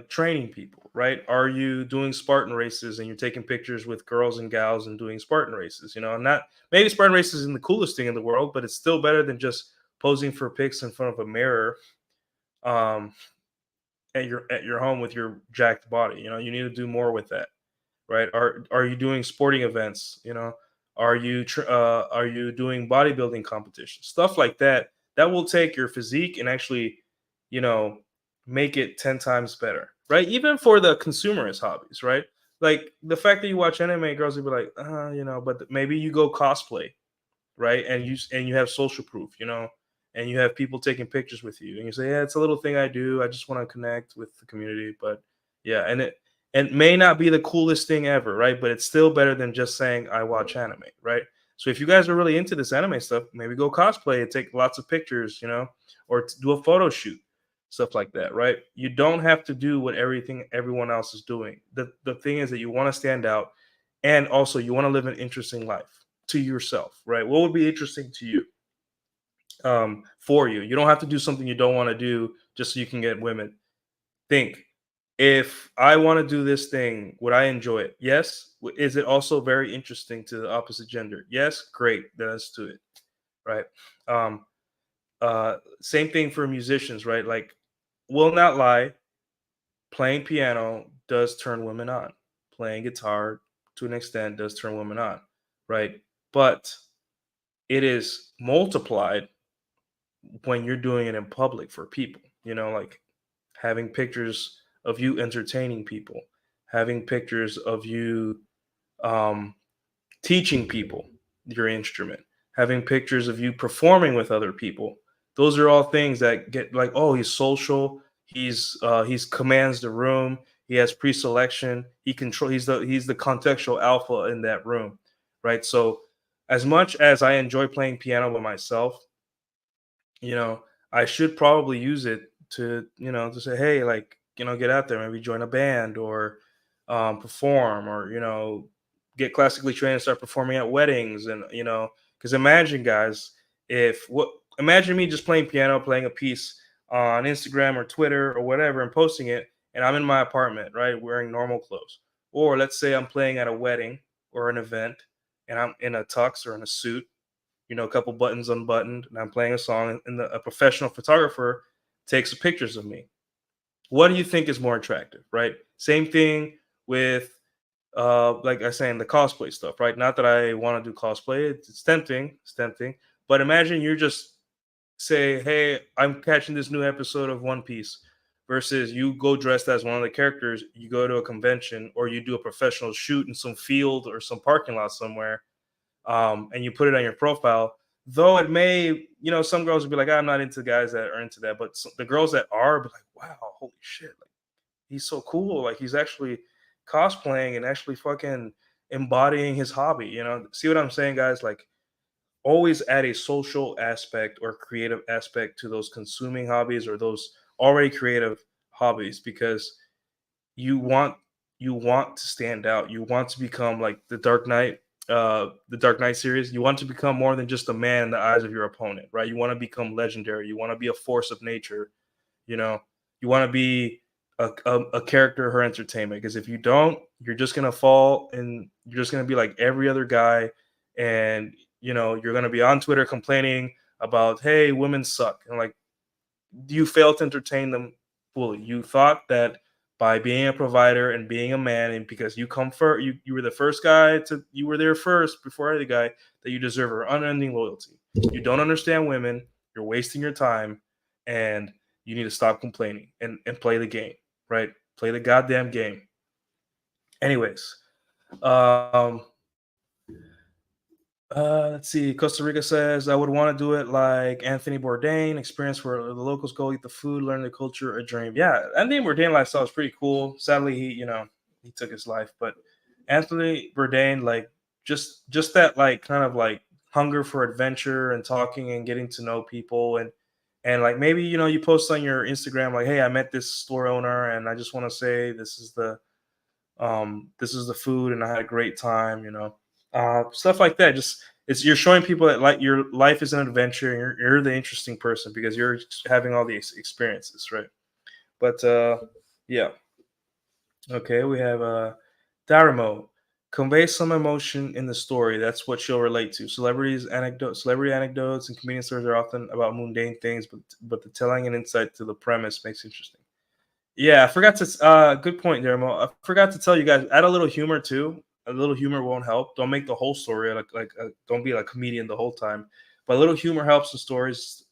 A: training people, right? Are you doing Spartan races and you're taking pictures with girls and gals and doing Spartan races? Not maybe Spartan races isn't the coolest thing in the world, but it's still better than just posing for pics in front of a mirror. Um, at your home with your jacked body. You need to do more with that, right? Are you doing sporting events? Are you doing bodybuilding competitions? Stuff like that. That will take your physique and actually, you know, make it 10 times better, right? Even for the consumerist hobbies, right? Like the fact that you watch anime, girls will be like, but maybe you go cosplay, right? And you have social proof, and you have people taking pictures with you, and you say, yeah, it's a little thing I do. I just want to connect with the community, but yeah, and it may not be the coolest thing ever, right? But it's still better than just saying I watch anime, right? So if you guys are really into this anime stuff, maybe go cosplay and take lots of pictures, or do a photo shoot, stuff like that, right? You don't have to do what everyone else is doing. The thing is that you want to stand out, and also you want to live an interesting life to yourself, right? What would be interesting to you, for you? You don't have to do something you don't want to do just so you can get women. Think, if I want to do this thing, would I enjoy it? Yes. Is it also very interesting to the opposite gender? Yes. Great. Then let's do it. Right. Um, Same thing for musicians, right? Like, will not lie, playing piano does turn women on. Playing guitar to an extent does turn women on, right? But it is multiplied when you're doing it in public for people, like having pictures of you entertaining people, having pictures of you um, teaching people your instrument, having pictures of you performing with other people. Those are all things that get like, oh, he's social. He's commands the room. He has pre-selection. He's the contextual alpha in that room, right? So, as much as I enjoy playing piano by myself, you know, I should probably use it to say, hey, like, get out there, maybe join a band or perform, or, get classically trained and start performing at weddings. And, because imagine, guys, imagine me just playing piano, playing a piece on Instagram or Twitter or whatever and posting it. And I'm in my apartment, right, wearing normal clothes. Or let's say I'm playing at a wedding or an event and I'm in a tux or in a suit, a couple buttons unbuttoned, and I'm playing a song, and a professional photographer takes pictures of me. What do you think is more attractive, right? Same thing with, like I saying, the cosplay stuff, right? Not that I want to do cosplay; it's tempting. But imagine you're just say, "Hey, I'm catching this new episode of One Piece," versus you go dressed as one of the characters. You go to a convention, or you do a professional shoot in some field or some parking lot somewhere, and you put it on your profile. Though it may, some girls would be like, I'm not into guys that are into that, but the girls that are be like, wow, holy shit, like he's so cool, like he's actually cosplaying and actually fucking embodying his hobby. See what I'm saying, guys? Like, always add a social aspect or creative aspect to those consuming hobbies or those already creative hobbies, because you want to stand out. You want to become like the Dark Knight series. You want to become more than just a man in the eyes of your opponent, right? You want to become legendary. You want to be a force of nature. You know, you want to be a character her entertainment. Because if you don't, you're just gonna fall and you're just gonna be like every other guy, and you're gonna be on Twitter complaining about, hey, women suck, and like, you failed to entertain them fully. You thought that by being a provider and being a man, and because you come first, you were the first guy you were there first before any guy, that you deserve her unending loyalty. You don't understand women. You're wasting your time, and you need to stop complaining and play the game, right? Play the goddamn game. Anyways, um, let's see. Costa Rica says, I would want to do it like Anthony Bourdain, experience where the locals go eat the food, learn the culture, a dream. Yeah, Anthony Bourdain lifestyle is pretty cool. Sadly, he took his life, but Anthony Bourdain, like, just that, like, kind of like hunger for adventure and talking and getting to know people, and like maybe you post on your Instagram like, hey, I met this store owner and I just want to say this is the food and I had a great time, stuff like that. Just it's you're showing people that like your life is an adventure and you're the interesting person because you're having all these experiences, right? But yeah. Okay, we have Daramo. Convey some emotion in the story. That's what she'll relate to. Celebrity anecdotes, and comedian stories are often about mundane things, but the telling and insight to the premise makes it interesting. Yeah, I forgot to. Good point, Daramo. I forgot to tell you guys. Add a little humor too. A little humor won't help. Don't make the whole story don't be like a comedian the whole time. But a little humor helps in stories.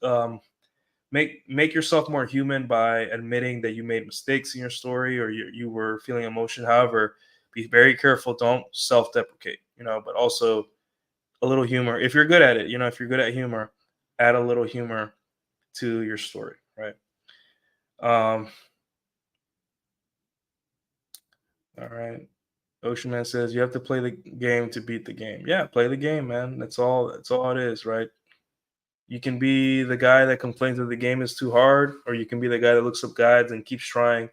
A: Make yourself more human by admitting that you made mistakes in your story or you were feeling emotion. However, be very careful. Don't self-deprecate, but also a little humor. If you're good at it, if you're good at humor, add a little humor to your story, right? um all right. Ocean Man says you have to play the game to beat the game. Yeah, play the game, man. That's all it is, right? You can be the guy that complains that the game is too hard, or you can be the guy that looks up guides and keeps trying.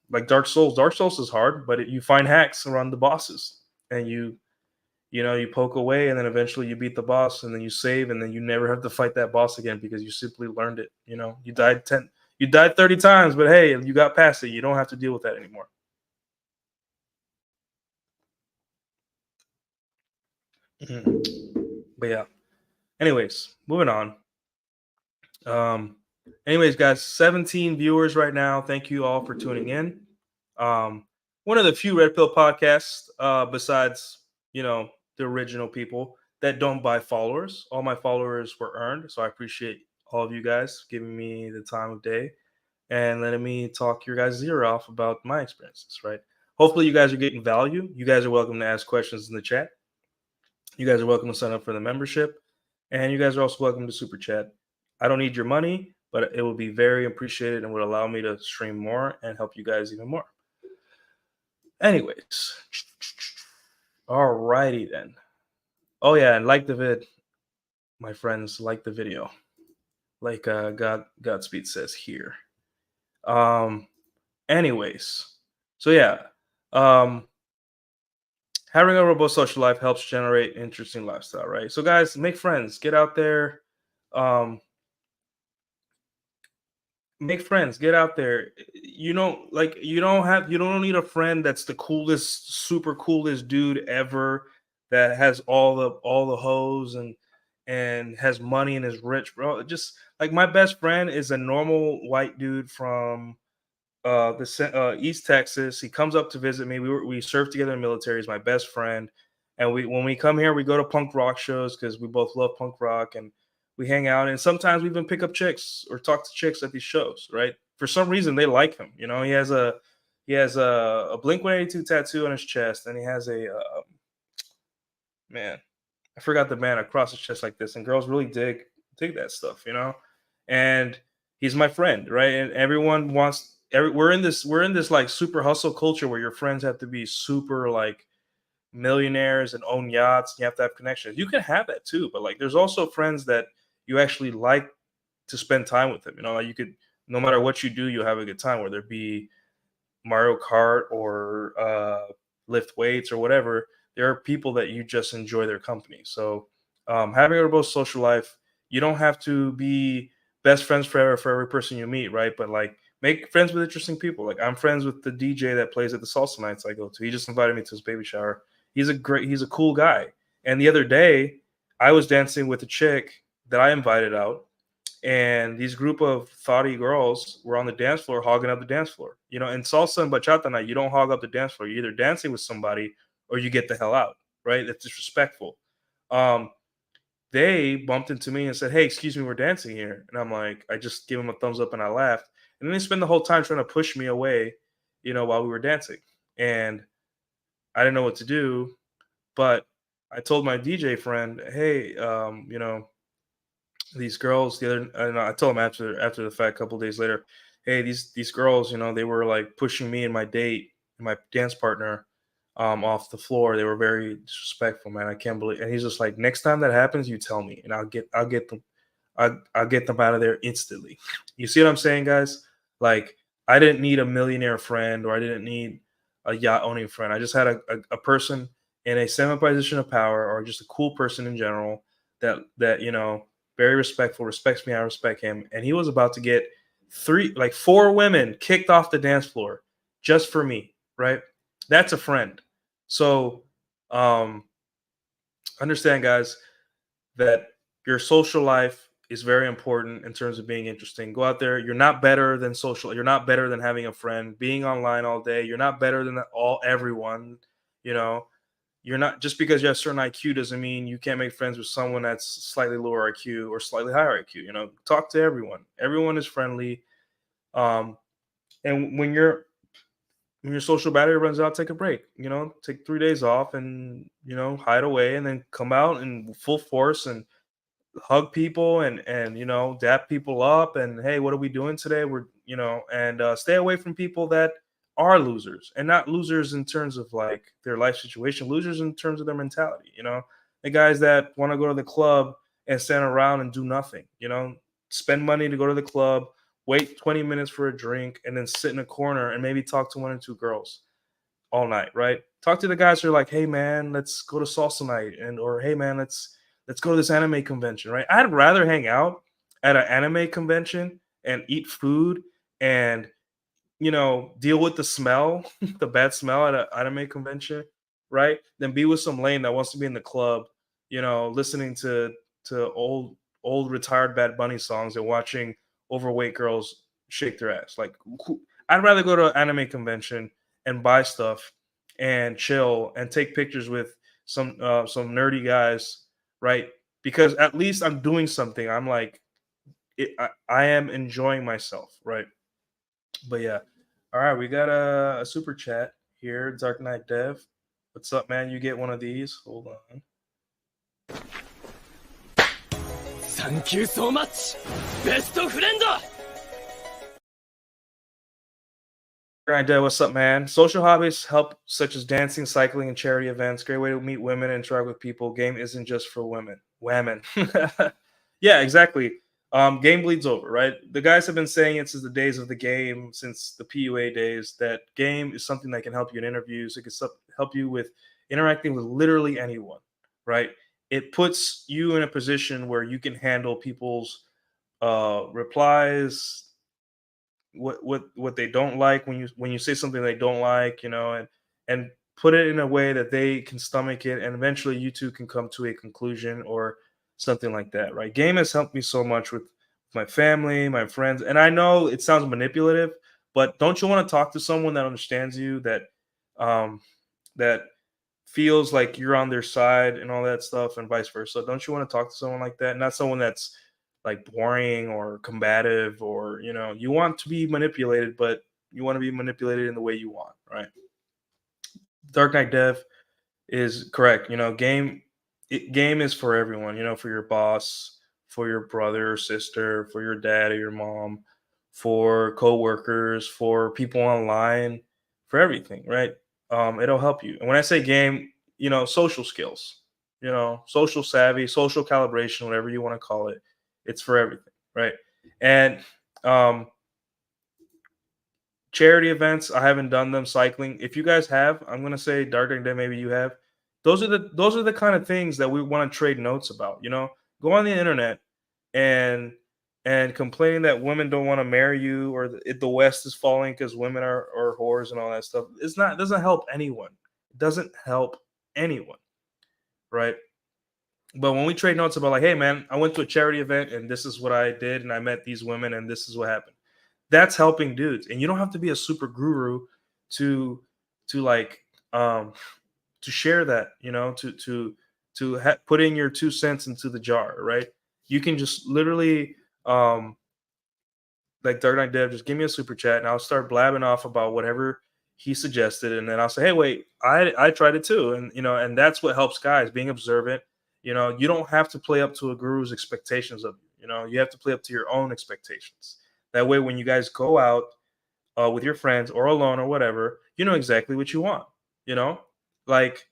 A: Like Dark Souls. Dark Souls is hard, but you find hacks around the bosses, and you poke away, and then eventually you beat the boss, and then you save, and then you never have to fight that boss again because you simply learned it. You died 30 times, but hey, you got past it. You don't have to deal with that anymore. Mhm. But yeah. Anyways, moving on. Um, anyways, guys, 17 viewers right now. Thank you all for tuning in. Um, one of the few Red Pill podcasts, besides the original people that don't buy followers. All my followers were earned, so I appreciate all of you guys giving me the time of day and letting me talk your guys' ear off about my experiences. Right. Hopefully, you guys are getting value. You guys are welcome to ask questions in the chat. You guys are welcome to sign up for the membership, and you guys are also welcome to super chat. I don't need your money, but it would be very appreciated and would allow me to stream more and help you guys even more. Anyways, alrighty then. Oh yeah, and like the vid, my friends. Like the video, like Godspeed says here. Um. Anyways, so yeah, um, having a robust social life helps generate interesting lifestyle, right? So guys, make friends, get out there. Um, Make friends, get out there. You don't need a friend that's the coolest, super coolest dude ever that has all the hoes and has money and is rich, bro. Just like my best friend is a normal white dude from East Texas. He comes up to visit me. We served together in the military. He's my best friend, and we when we come here, we go to punk rock shows because we both love punk rock, and we hang out. And sometimes we even pick up chicks or talk to chicks at these shows. Right? For some reason, they like him. He has a Blink 182 tattoo on his chest, and he has a man. I forgot the band across his chest like this, and girls really dig that stuff. And he's my friend, right? And everyone wants. We're in this like super hustle culture where your friends have to be super like millionaires and own yachts. And you have to have connections. You can have that too, but like there's also friends that you actually like to spend time with them. Like you could, no matter what you do, you'll have a good time. Whether it be Mario Kart or lift weights or whatever, there are people that you just enjoy their company. So having a robust social life, you don't have to be best friends forever for every person you meet, right? But like make friends with interesting people. Like I'm friends with the DJ that plays at the salsa nights I go to. He just invited me to his baby shower. He's a cool guy. And the other day, I was dancing with a chick that I invited out, and these group of thoughty girls were on the dance floor hogging up the dance floor. In salsa and bachata night, you don't hog up the dance floor. You're either dancing with somebody or you get the hell out, right? That's disrespectful. Um, they bumped into me and said, "Hey, excuse me, we're dancing here." And I'm like, I just gave them a thumbs up and I laughed. And then they spend the whole time trying to push me away, while we were dancing. And I didn't know what to do, but I told my DJ friend, "Hey, these girls the other and I told him after the fact a couple days later, hey, these girls, they were like pushing me and my date and my dance partner off the floor. They were very disrespectful, man. I can't believe. And he's just like, next time that happens, you tell me, and I'll get them out of there instantly. You see what I'm saying, guys? Like, I didn't need a millionaire friend, or I didn't need a yacht owning friend. I just had a person in a semi position of power, or just a cool person in general that very respectful, respects me. I respect him, and he was about to get four women kicked off the dance floor just for me, right? That's a friend. So, um, understand, guys, that your social life is very important in terms of being interesting. Go out there. You're not better than social. You're not better than having a friend. Being online all day. You're not better than everyone. You know, you're not, just because you have certain IQ doesn't mean you can't make friends with someone that's slightly lower IQ or slightly higher IQ. Talk to everyone. Everyone is friendly. Um, and when your social battery runs out, take a break. Take 3 days off and hide away, and then come out in full force and hug people and dap people up, and hey, what are we doing today? We're and stay away from people that are losers, and not losers in terms of like their life situation, losers in terms of their mentality. The guys that want to go to the club and stand around and do nothing. Spend money to go to the club, wait 20 minutes for a drink, and then sit in a corner and maybe talk to one or two girls all night, right? Talk to the guys who are like, hey man, let's go to salsa night, or hey man, let's go to this anime convention, right? I'd rather hang out at an anime convention and eat food and deal with the smell, the bad smell at an anime convention, right? Than be with some lame that wants to be in the club, listening to old retired Bad Bunny songs and watching overweight girls shake their ass. Like, I'd rather go to an anime convention and buy stuff and chill and take pictures with some nerdy guys, right? Because at least I'm doing something. I'm like, I am enjoying myself, right? But yeah. All right, we got a super chat here. Dark Knight Dev. What's up, man? You get one of these. Hold on.
B: Thank you so much, best friend.
A: Dark Knight Dev, what's up, man? Social hobbies help, such as dancing, cycling, and charity events. Great way to meet women and interact with people. Game isn't just for women. Women. Yeah, exactly. Game bleeds over, right? The guys have been saying it since the days of the game, since the PUA days, that game is something that can help you in interviews. It can help you with interacting with literally anyone, right? It puts you in a position where you can handle people's replies, what they don't like when you say something they don't like, and put it in a way that they can stomach it, and eventually you two can come to a conclusion or something like that, right? Game has helped me so much with my family, my friends, and I know it sounds manipulative, but don't you want to talk to someone that understands you, um that feels like you're on their side and all that stuff, and vice versa? Don't you want to talk to someone like that, not someone that's like boring or combative, or you want to be manipulated, but you want to be manipulated in the way you want, right? Dark Knight Dev is correct. Game is for everyone. For your boss, for your brother or sister, for your dad or your mom, for coworkers, for people online, for everything, right? It'll help you. And when I say game, social skills, social savvy, social calibration, whatever you want to call it, it's for everything, right? And um, charity events, I haven't done them. Cycling, if you guys have, I'm gonna say Dark Day, maybe you have. Those are the kind of things that we want to trade notes about. Go on the internet and complaining that women don't want to marry you, or the West is falling because women are whores and all that stuff. It doesn't help anyone. It doesn't help anyone, right? But when we trade notes about, like, hey man, I went to a charity event and this is what I did, and I met these women and this is what happened. That's helping dudes, and you don't have to be a super guru to like to share that, put in your 2 cents into the jar, right? You can just literally, like Dark Knight Dev, just give me a super chat and I'll start blabbing off about whatever he suggested, and then I'll say, hey, wait, I tried it too, and and that's what helps guys, being observant. You don't have to play up to a guru's expectations of you. You have to play up to your own expectations. That way, when you guys go out with your friends or alone or whatever, you know exactly what you want. You know, Like,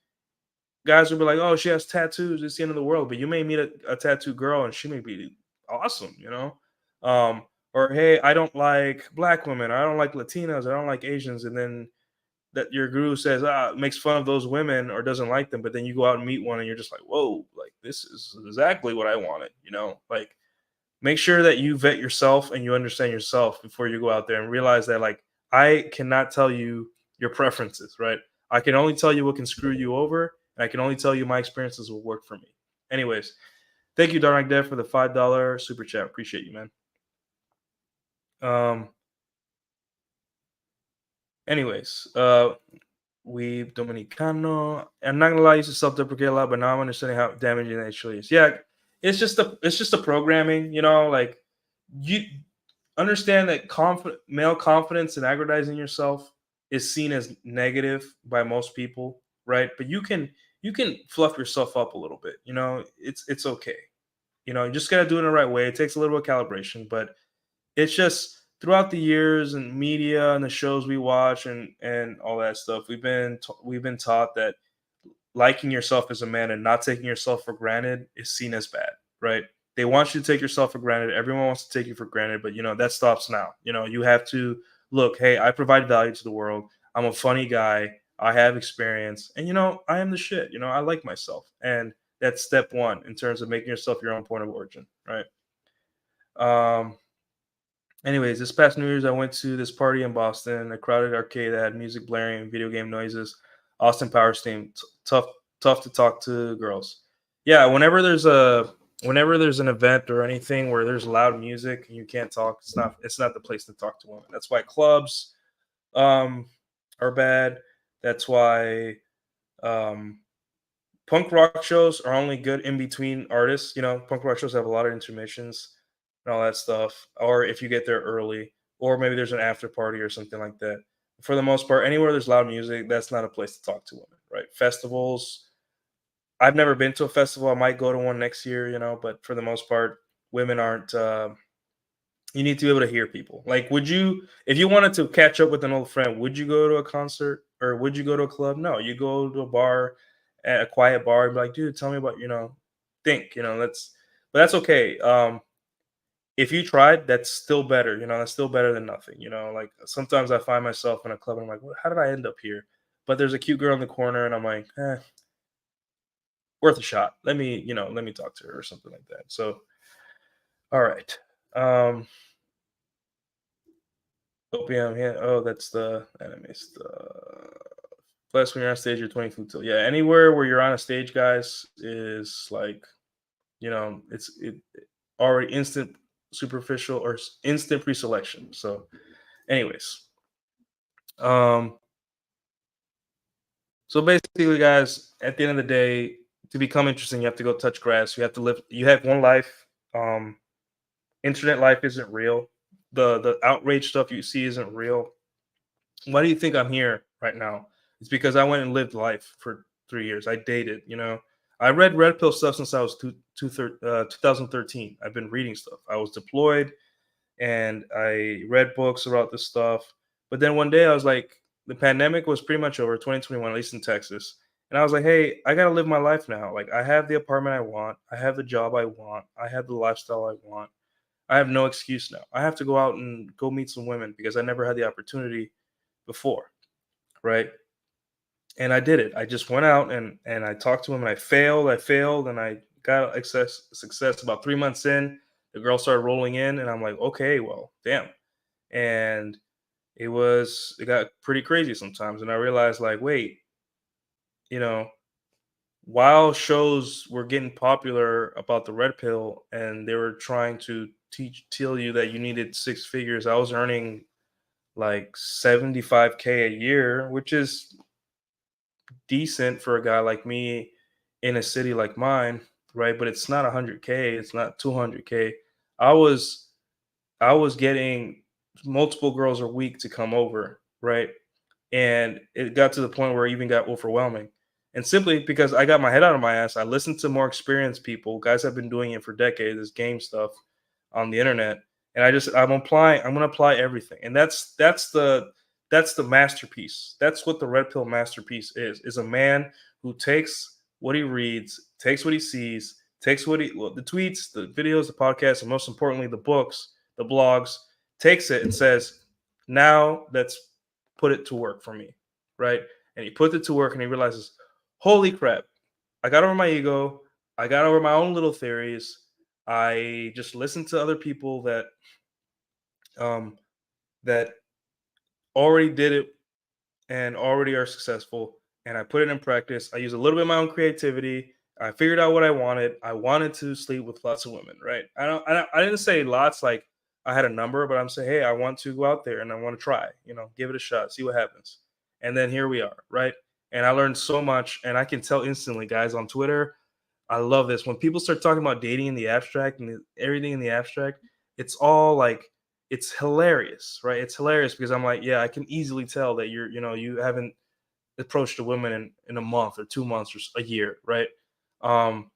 A: guys will be like, "Oh, she has tattoos. It's the end of the world." But you may meet a tattooed girl, and she may be awesome, you know. Or hey, I don't like black women. I don't like Latinas. I don't like Asians. And then that your guru says makes fun of those women or doesn't like them, but then you go out and meet one, and you're just like, "Whoa, like this is exactly what I wanted," you know. Like, make sure that you vet yourself and you understand yourself before you go out there and realize that, like, I cannot tell you your preferences, right? I can only tell you what can screw you over, and I can only tell you my experiences will work for me. Anyways, thank you, Dark Dev, for the $5 super chat. Appreciate you, man. Um, anyways, we Dominicano. I'm not gonna lie, I used to self-deprecate a lot, but now I'm understanding how damaging that actually is. Yeah, it's just the programming, you know, like you understand that male confidence and aggrandizing yourself is seen as negative by most people, right? But you can fluff yourself up a little bit, you know. It's okay. You know, you just gotta do it in the right way. It takes a little bit of calibration, but it's just throughout the years and media and the shows we watch and all that stuff, we've been taught that liking yourself as a man and not taking yourself for granted is seen as bad, right? They want you to take yourself for granted. Everyone wants to take you for granted, but you know that stops now. You know, you have to look, hey, I provide value to the world. I'm a funny guy. I have experience, and you know, I am the shit. You know, I like myself, and that's step one in terms of making yourself your own point of origin, right? Um, Anyways, this past New Year's, I went to this party in Boston, a crowded arcade that had music blaring and video game noises. Austin Powers theme, tough to talk to girls. Yeah, whenever there's an event or anything where there's loud music and you can't talk, it's not the place to talk to women. That's why clubs um are bad. That's why um punk rock shows are only good in between artists. You know, punk rock shows have a lot of intermissions and all that stuff. Or if you get there early, or maybe there's an after party or something like that. For the most part, anywhere there's loud music, that's not a place to talk to women, right? Festivals. I've never been to a festival. I might go to one next year, you know, but for the most part, women aren't. You need to be able to hear people. Like, if you wanted to catch up with an old friend, would you go to a concert or would you go to a club? No, you go to a bar, at a quiet bar, and be like, dude, tell me about, think, but that's okay. If you tried, that's still better. You know, that's still better than nothing. You know, like sometimes I find myself in a club and I'm like, how did I end up here? But there's a cute girl in the corner, and I'm like, worth a shot. Let me talk to her or something like that. So, all right. Opium, yeah. Oh, that's the anime stuff. Plus, when you're on stage, you're 20 foot tall. Yeah, anywhere where you're on a stage, guys, is like, it's already instant superficial or instant pre-selection. So, anyways, um, so basically, guys, at the end of the day, to become interesting, you have to go touch grass. You have to live. You have one life. Um, Internet life isn't real. The outrage stuff you see isn't real. Why do you think I'm here right now? It's because I went and lived life for 3 years. I dated, you know. I read red pill stuff since I was 2013. I've been reading stuff. I was deployed and I read books about this stuff. But then one day I was like, the pandemic was pretty much over, 2021, at least in Texas. And I was like, hey, I got to live my life now. Like, I have the apartment I want. I have the job I want. I have the lifestyle I want. I have no excuse now. I have to go out and go meet some women because I never had the opportunity before, right? And I did it. I just went out and I talked to him and I failed and I got success about 3 months in. The girl started rolling in and I'm like, okay, well, damn. And it got pretty crazy sometimes. And I realized, like, wait, you know, while shows were getting popular about the red pill and they were trying to tell you that you needed six figures, I was earning like 75K a year, which is decent for a guy like me in a city like mine, right? But it's not 100K, it's not 200K. I was I was getting multiple girls a week to come over, right? And it got to the point where it even got overwhelming. And simply because I got my head out of my ass, I listened to more experienced people, guys have been doing it for decades, this game stuff on the internet. And I'm gonna apply everything. And That's the masterpiece. That's what the red pill masterpiece is a man who takes what he reads, takes what he sees, takes the tweets, the videos, the podcasts, and most importantly, the books, the blogs, takes it and says, now let's put it to work for me. Right. And he puts it to work and he realizes, holy crap, I got over my ego. I got over my own little theories. I just listened to other people um, that already did it and already are successful, and I put it in practice. I use a little bit of my own creativity. I figured out what I wanted. I wanted to sleep with lots of women, right? I didn't say lots like I had a number, but I'm saying, hey, I want to go out there and I want to try, give it a shot, see what happens. And then here we are, right? And I learned so much, and I can tell instantly, guys, on Twitter. I love this when people start talking about dating in the abstract and everything in the abstract. It's all like it's hilarious, right? It's hilarious because I'm like, yeah, I can easily tell that you haven't approached a woman in a month or 2 months or a year, right? Um,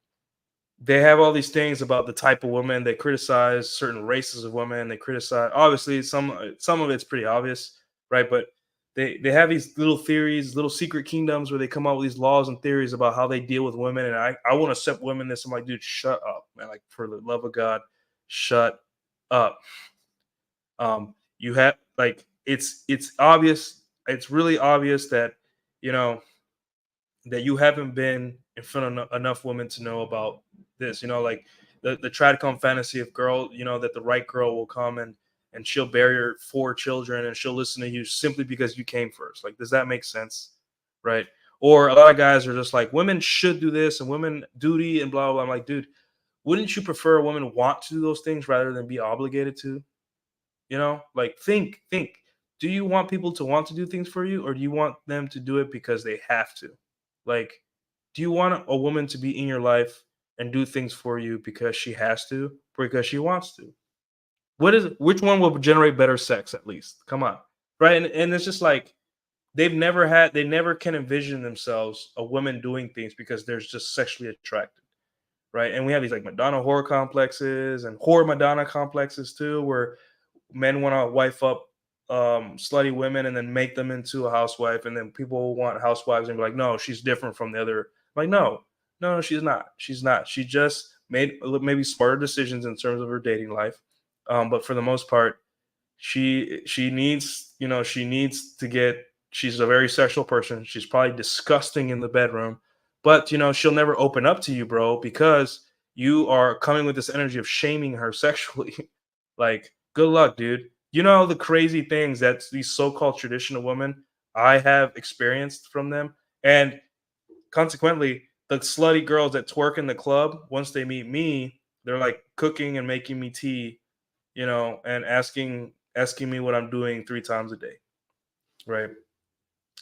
A: they have all these things about the type of woman. They criticize certain races of women. They criticize, obviously, some of it's pretty obvious, right? But they have these little theories, little secret kingdoms where they come up with these laws and theories about how they deal with women. And I want to accept women this. I'm like, dude, shut up, man. Like, for the love of God, shut up. You have like it's obvious. It's really obvious that you know that you haven't been in front of enough women to know about this. Like the tradcom fantasy of girl. That the right girl will come and she'll bear your 4 children and she'll listen to you simply because you came first. Like, does that make sense? Right? Or a lot of guys are just like, women should do this and women duty and blah blah blah. I'm like, dude, wouldn't you prefer a woman want to do those things rather than be obligated to? Like, think. Do you want people to want to do things for you, or do you want them to do it because they have to? Like, do you want a woman to be in your life and do things for you because she has to, or because she wants to? Which one will generate better sex, at least? Come on. Right? And it's just like they never can envision themselves a woman doing things because they're just sexually attracted. Right. And we have these like Madonna horror complexes and horror Madonna complexes too, where men want to wife up slutty women and then make them into a housewife, and then people want housewives and be like, no, she's different from the other. Like, no, no, she's not. She's not. She just made maybe smarter decisions in terms of her dating life, but for the most part, she needs she needs to get. She's a very sexual person. She's probably disgusting in the bedroom, but she'll never open up to you, bro, because you are coming with this energy of shaming her sexually. Like, good luck, dude. The crazy things that these so-called traditional women I have experienced from them, and consequently, the slutty girls that twerk in the club, once they meet me, they're like cooking and making me tea, and asking me what I'm doing 3 times a day, right?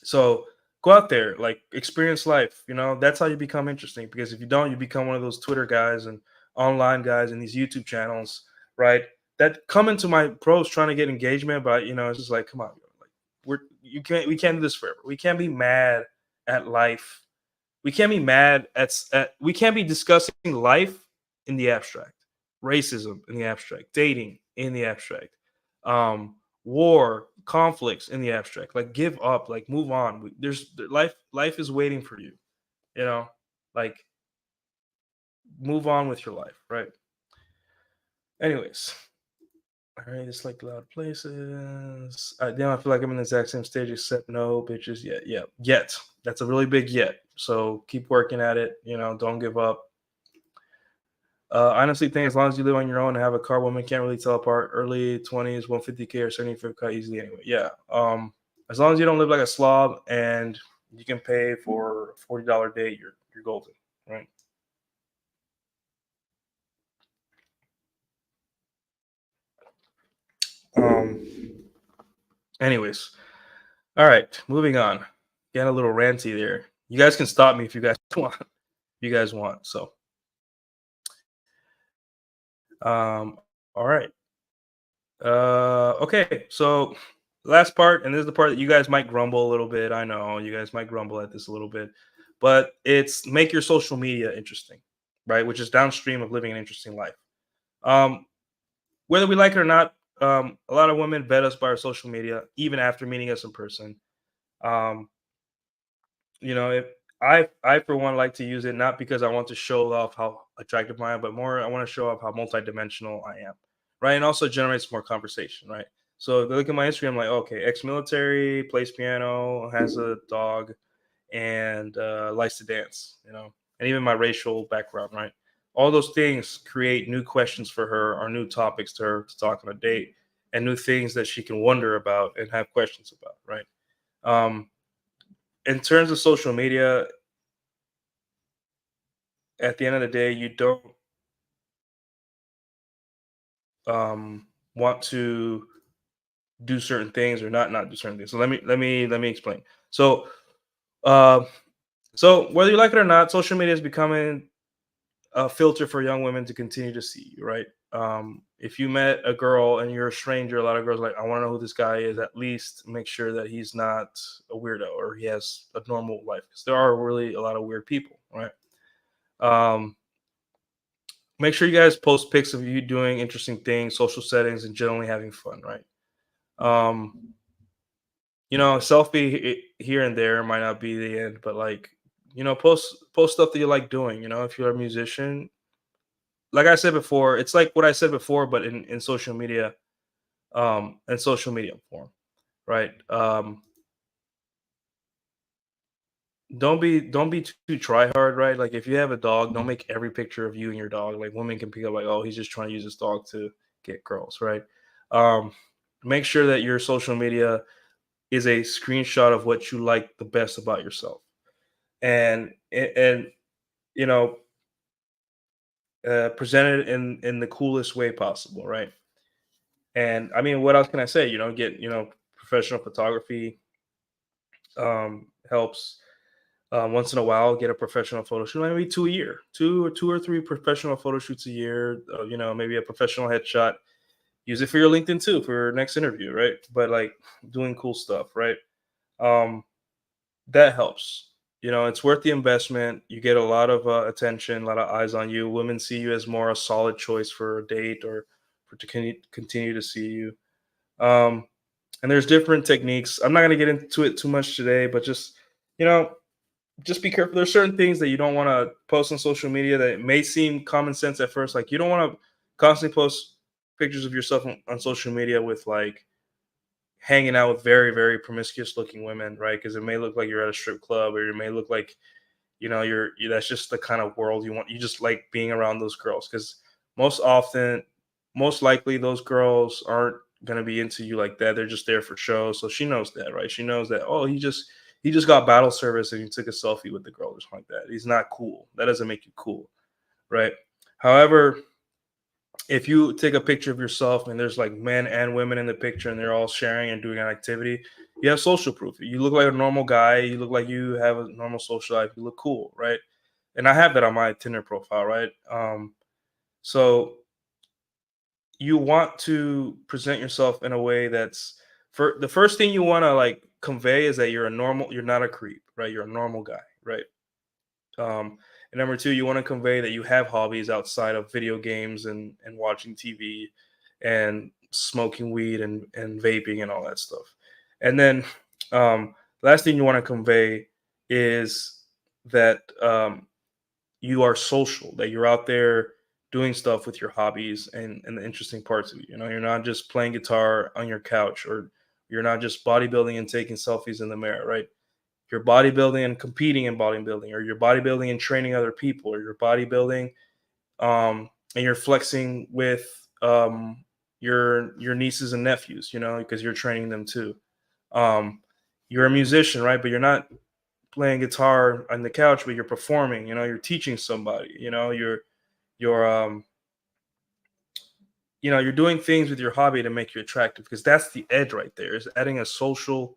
A: So go out there, like, experience life. That's how you become interesting. Because if you don't, you become one of those Twitter guys and online guys and these YouTube channels, right? That come into my pros trying to get engagement, but it's just like, come on, like, we can't do this forever. We can't be mad at life. We can't be mad at we can't be discussing life in the abstract, racism in the abstract, dating in the abstract, war, conflicts in the abstract. Like, give up, like, move on. There's life is waiting for you, you know, like, move on with your life, right? Anyways, all right, it's like loud places. Now I feel like I'm in the exact same stage, except no bitches yet. Yeah, yet. That's a really big yet. So keep working at it. Don't give up. I honestly think as long as you live on your own and have a car, women can't really tell apart. Early 20s, 150K or 75K easily anyway. Yeah. As long as you don't live like a slob and you can pay for a $40 date, you're golden, right? Anyways, all right, moving on. Getting a little ranty there. You guys can stop me if you guys want. So, all right. Okay. So, last part, and this is the part that you guys might grumble a little bit. I know you guys might grumble at this a little bit, but it's make your social media interesting, right? Which is downstream of living an interesting life. Um, Whether we like it or not, a lot of women vet us by our social media, even after meeting us in person. Um, if I for one like to use it not because I want to show off how attractive I am, but more I want to show off how multidimensional I am, right? And also generates more conversation, right? So if they look at my Instagram, like, okay, ex-military, plays piano, has a dog, and likes to dance, and even my racial background, right? All those things create new questions for her or new topics to her to talk on a date, and new things that she can wonder about and have questions about, right? Um, in terms of social media, at the end of the day, you don't want to do certain things or not do certain things. So let me explain. So uh, so whether you like it or not, social media is becoming a filter for young women to continue to see you, right? If you met a girl and you're a stranger, a lot of girls are like, I want to know who this guy is. At least make sure that he's not a weirdo or he has a normal life, because there are really a lot of weird people, right? Um, Make sure you guys post pics of you doing interesting things, social settings, and generally having fun, right? Um, selfie here and there might not be the end, but like, post stuff that you like doing. If you're a musician, like I said before, it's like what I said before, but in social media, in social media form, right? Don't be too try hard, right? Like if you have a dog, don't make every picture of you and your dog. Like women can pick up like, oh, he's just trying to use his dog to get girls, right? Um, Make sure that your social media is a screenshot of what you like the best about yourself, and you know, present it in the coolest way possible, right? And I mean, what else can I say? Get professional photography helps. Once in a while, get a professional photo shoot, maybe two a year, two or three professional photo shoots a year. Maybe a professional headshot. Use it for your LinkedIn too for your next interview, right? But like doing cool stuff, right? Um, that helps. It's worth the investment. You get a lot of attention, a lot of eyes on you. Women see you as more a solid choice for a date or for to continue to see you. Um, and there's different techniques. I'm not going to get into it too much today, but you know, just be careful. There's certain things that you don't want to post on social media that may seem common sense at first. Like you don't want to constantly post pictures of yourself on social media with like hanging out with very, very promiscuous looking women, right? Because it may look like you're at a strip club, or it may look like that's just the kind of world you want. You just like being around those girls because most often, most likely, those girls aren't gonna be into you like that. They're just there for show. So she knows that, right? She knows that. Oh, he just got battle service and he took a selfie with the girl or something like that. He's not cool. That doesn't make you cool, right? However, if you take a picture of yourself and there's like men and women in the picture and they're all sharing and doing an activity, you have social proof. You look like a normal guy. You look like you have a normal social life. You look cool, right? And I have that on my Tinder profile, right? So you want to present yourself in a way that's for the first thing you want to like convey is that you're not a creep, right? You're a normal guy, right? And number two, you want to convey that you have hobbies outside of video games and watching TV and smoking weed and vaping and all that stuff. And then last thing you want to convey is that you are social, that you're out there doing stuff with your hobbies and the interesting parts of you. You're not just playing guitar on your couch, or you're not just bodybuilding and taking selfies in the mirror, right? You're bodybuilding and competing in bodybuilding, or you're bodybuilding and training other people, or you're bodybuilding and you're flexing with your nieces and nephews, because you're training them too. Um, you're a musician, right? But you're not playing guitar on the couch, but you're performing. You're teaching somebody. You're you're doing things with your hobby to make you attractive, because that's the edge right there, is adding a social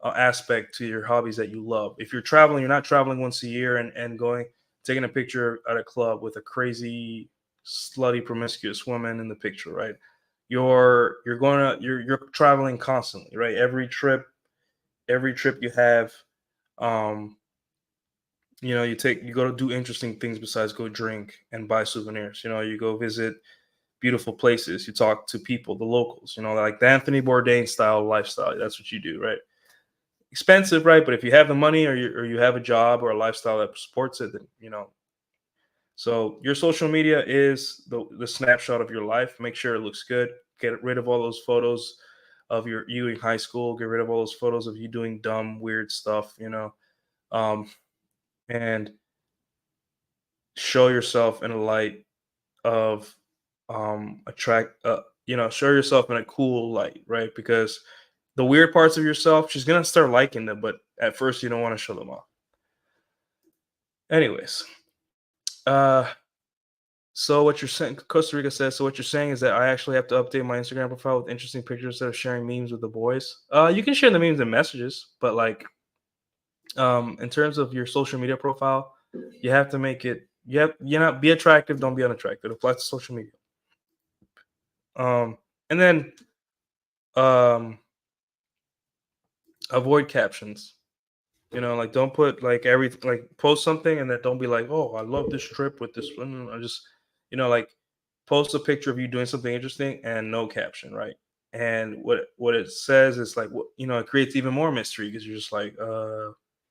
A: aspect to your hobbies that you love. If you're traveling, you're not traveling once a year and going taking a picture at a club with a crazy slutty promiscuous woman in the picture, right? You're traveling constantly, right? Every trip you have, um you go to do interesting things besides go drink and buy souvenirs. You go visit beautiful places. You talk to people, the locals, you know, like the Anthony Bourdain style lifestyle. That's what you do, right? Expensive, right? But if you have the money, or you have a job or a lifestyle that supports it, then, you know. So your social media is the snapshot of your life. Make sure it looks good. Get rid of all those photos of you in high school. Get rid of all those photos of you doing dumb, weird stuff, you know. Um, and show yourself in a light of show yourself in a cool light, right? Because the weird parts of yourself, she's gonna start liking them, but at first you don't want to show them off. Anyways, uh so what you're saying, Costa Rica says, so what you're saying is that I actually have to update my Instagram profile with interesting pictures instead of sharing memes with the boys. You can share the memes and messages, but like in terms of your social media profile, you have to make it, you not be attractive, don't be unattractive. It applies to social media. And then um avoid captions. You know, like don't put like everything, like post something and then don't be like, oh, I love this trip with this one. I just, like post a picture of you doing something interesting and no caption, right? And what it says is like, it creates even more mystery because you're just like,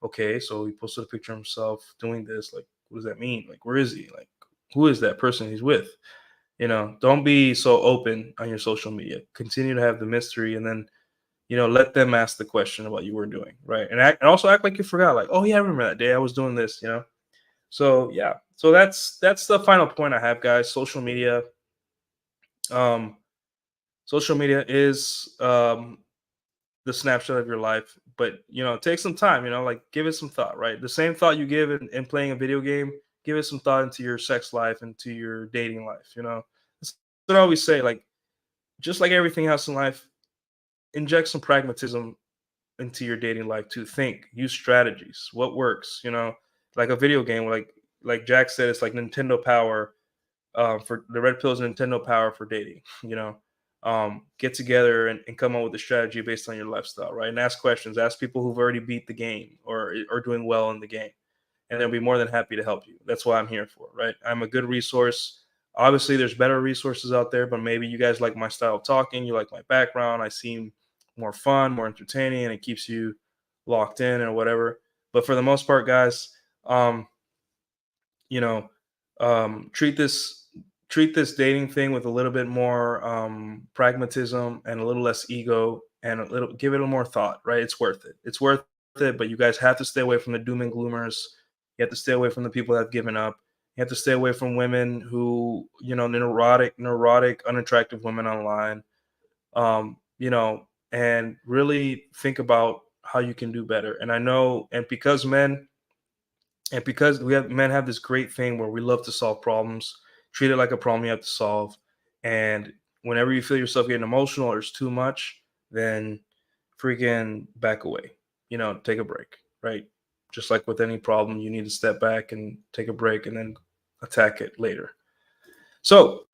A: okay, so he posted a picture of himself doing this. Like, what does that mean? Like, where is he? Like, who is that person he's with? Don't be so open on your social media. Continue to have the mystery, and then let them ask the question of what you were doing, right? And also act like you forgot, like, oh yeah, I remember that day I was doing this. So yeah, so that's the final point I have, guys. Um, social media is the snapshot of your life, but take some time, like give it some thought, right? The same thought you give in playing a video game, give it some thought into your sex life, into your dating life. That's what I always say. Like, just like everything else in life, inject some pragmatism into your dating life to think, use strategies, what works, like a video game, like Jack said, it's like Nintendo power, for the red pills, Nintendo power for dating. Get together and come up with a strategy based on your lifestyle, right? And ask questions, ask people who've already beat the game or are doing well in the game, and they'll be more than happy to help you. That's what I'm here for, right? I'm a good resource. Obviously there's better resources out there, but maybe you guys like my style of talking, you like my background, I seem more fun, more entertaining, and it keeps you locked in or whatever. But for the most part, guys, um, you know, treat this dating thing with a little bit more pragmatism and a little less ego, and give it a little more thought, right? It's worth it. It's worth it, but you guys have to stay away from the doom and gloomers. You have to stay away from the people that have given up. You have to stay away from women who, neurotic, unattractive women online. And really think about how you can do better. And I know, because men have this great thing where we love to solve problems, treat it like a problem you have to solve. And whenever you feel yourself getting emotional or it's too much, then freaking back away. Take a break, right? Just like with any problem, you need to step back and take a break and then attack it later. So,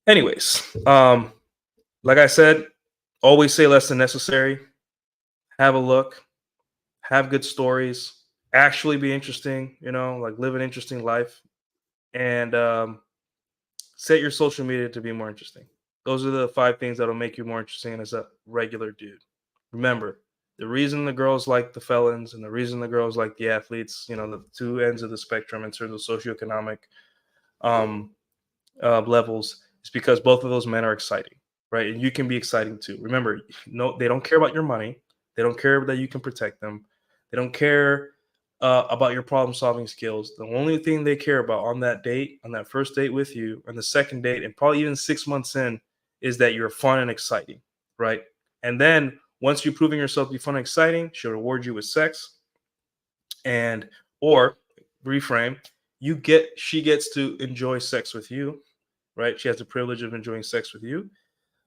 A: anyways, like I said, always say less than necessary. Have a look, have good stories, actually be interesting, like live an interesting life, and set your social media to be more interesting. Those are the 5 things that'll make you more interesting as a regular dude. Remember, the reason the girls like the felons and the reason the girls like the athletes, the two ends of the spectrum in terms of socioeconomic um, levels, is because both of those men are exciting, right? And you can be exciting too. Remember, no, they don't care about your money. They don't care that you can protect them. They don't care about your problem solving skills. The only thing they care about on that date, on that first date with you, and the second date, and probably even 6 months in, is that you're fun and exciting, right? And then once you've proven yourself to be fun and exciting, she'll reward you with sex, and or reframe, she gets to enjoy sex with you, right? She has the privilege of enjoying sex with you,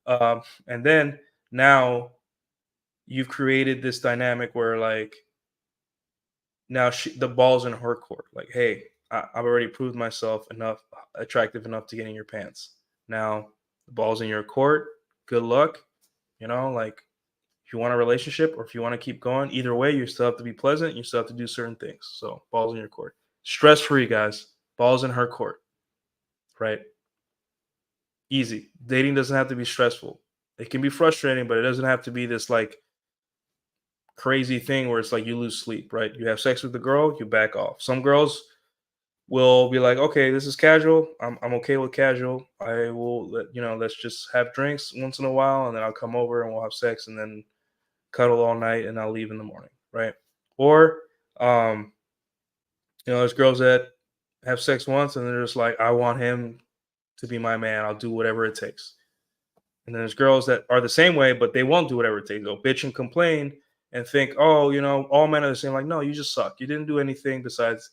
A: and then now you've created this dynamic where, like, now the ball's in her court. Like, hey, I've already proved myself attractive enough to get in your pants. Now the ball's in your court. Good luck. Like, if you want a relationship or if you want to keep going, either way, you still have to be pleasant. You still have to do certain things. So ball's in your court. Stress free, guys. Ball's in her court, right? Easy. Dating doesn't have to be stressful. It can be frustrating, but it doesn't have to be this like crazy thing where it's like you lose sleep, right? You have sex with the girl, you back off. Some girls will be like, okay, this is casual. I'm okay with casual. I will let's just have drinks once in a while, and then I'll come over and we'll have sex, and then cuddle all night, and I'll leave in the morning, right? Or um, there's girls that have sex once and they're just like, I want him to be my man. I'll do whatever it takes. And then there's girls that are the same way, but they won't do whatever it takes. They'll bitch and complain and think, oh, all men are the same. Like, no, you just suck. You didn't do anything besides,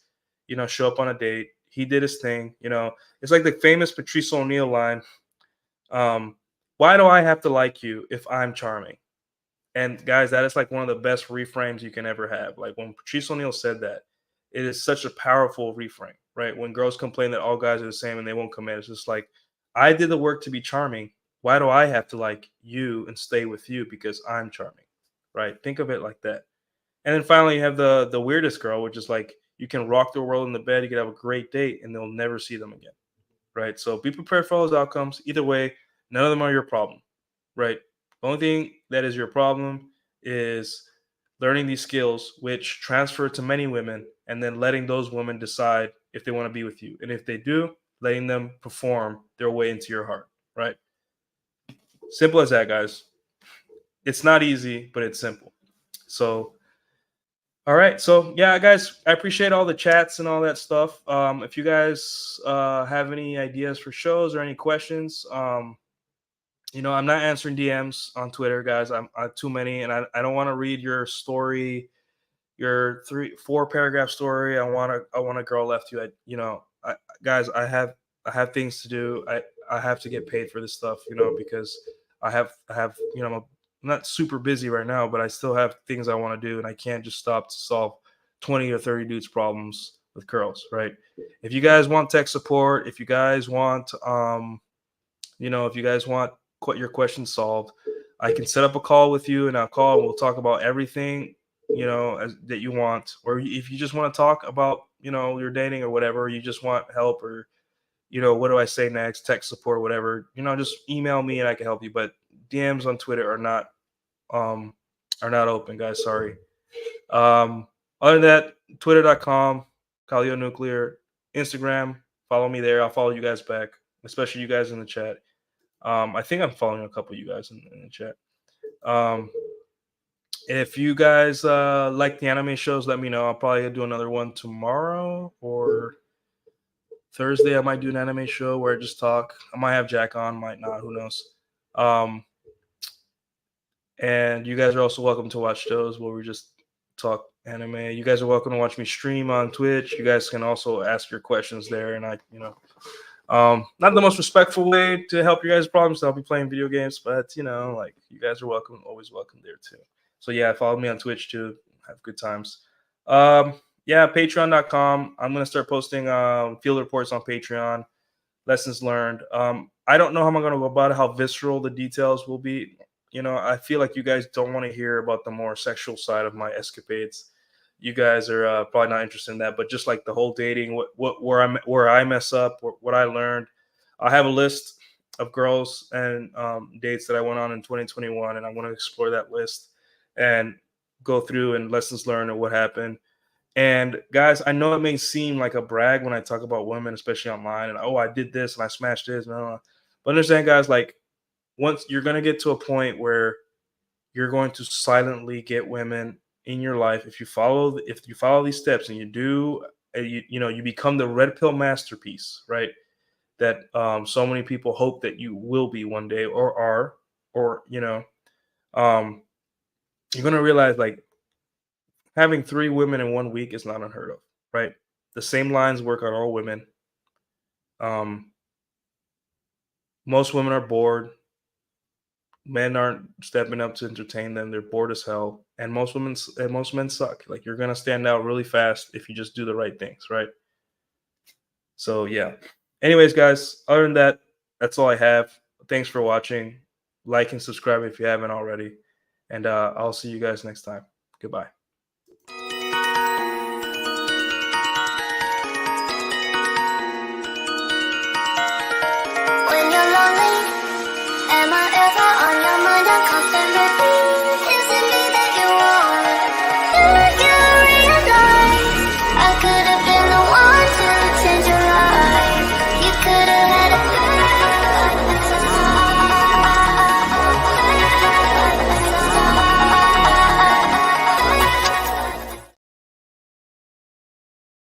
A: show up on a date. He did his thing. It's like the famous Patrice O'Neill line. Um, Why do I have to like you if I'm charming? And guys, that is like one of the best reframes you can ever have. Like when Patrice O'Neill said that, it is such a powerful reframe, right? When girls complain that all guys are the same and they won't commit, it's just like, I did the work to be charming. Why do I have to like you and stay with you because I'm charming, right? Think of it like that. And then finally, you have the weirdest girl, which is like you can rock the world in the bed, you can have a great date, and they'll never see them again, right? So be prepared for all those outcomes. Either way, none of them are your problem, right? The only thing that is your problem is learning these skills, which transfer to many women, and then letting those women decide if they want to be with you. And if they do, letting them perform their way into your heart, right? Simple as that, guys. It's not easy, but it's simple. So, all right. So, yeah, guys, I appreciate all the chats and all that stuff. If you guys have any ideas for shows or any questions, I'm not answering DMs on Twitter, guys. I too many, and I don't want to read your story, your 4 paragraph story. I want a girl left you. Guys, I have things to do. I have to get paid for this stuff, because I'm not super busy right now, but I still have things I want to do, and I can't just stop to solve 20 or 30 dudes problems with girls, right? If you guys want tech support, if you guys want if you guys want your questions solved, I can set up a call with you, and I'll call and we'll talk about everything that you want. Or if you just want to talk about your dating or whatever, or you just want help, or what do I say next, tech support, whatever, just email me and I can help you. But DMs on Twitter are not open, guys. Sorry. Other than that, twitter.com, Caudillo Nuclear, Instagram, follow me there. I'll follow you guys back, especially you guys in the chat. I think I'm following a couple of you guys in the chat. If you guys like the anime shows, let me know. I'll probably do another one tomorrow or Thursday. I might do an anime show where I just talk. I might have Jack on, might not. Who knows? And you guys are also welcome to watch shows where we just talk anime. You guys are welcome to watch me stream on Twitch. You guys can also ask your questions there, and not the most respectful way to help you guys' problems. I'll be playing video games, but you guys are welcome, always welcome there too. So yeah, follow me on Twitch too. Have good times. Yeah, patreon.com. I'm gonna start posting field reports on Patreon, lessons learned. I don't know how I'm gonna go about it, how visceral the details will be. I feel like you guys don't want to hear about the more sexual side of my escapades. You guys are probably not interested in that, but just like the whole dating, where I mess up, what I learned. I have a list of girls and dates that I went on in 2021, and I want to explore that list and go through and lessons learned and what happened. And guys, I know it may seem like a brag when I talk about women, especially online, and I did this and I smashed this, but understand, guys, like once you're gonna get to a point where you're going to silently get women in your life if you follow these steps and you do you become the red pill masterpiece, right? That so many people hope that you will be one day or are, or you're gonna realize like having 3 women in 1 week is not unheard of, right? The same lines work on all women. Most women are bored. Men aren't stepping up to entertain them. They're bored as hell. And most men suck. Like you're gonna stand out really fast if you just do the right things, right? So yeah. Anyways, guys, other than that, that's all I have. Thanks for watching. Like and subscribe if you haven't already. And I'll see you guys next time. Goodbye.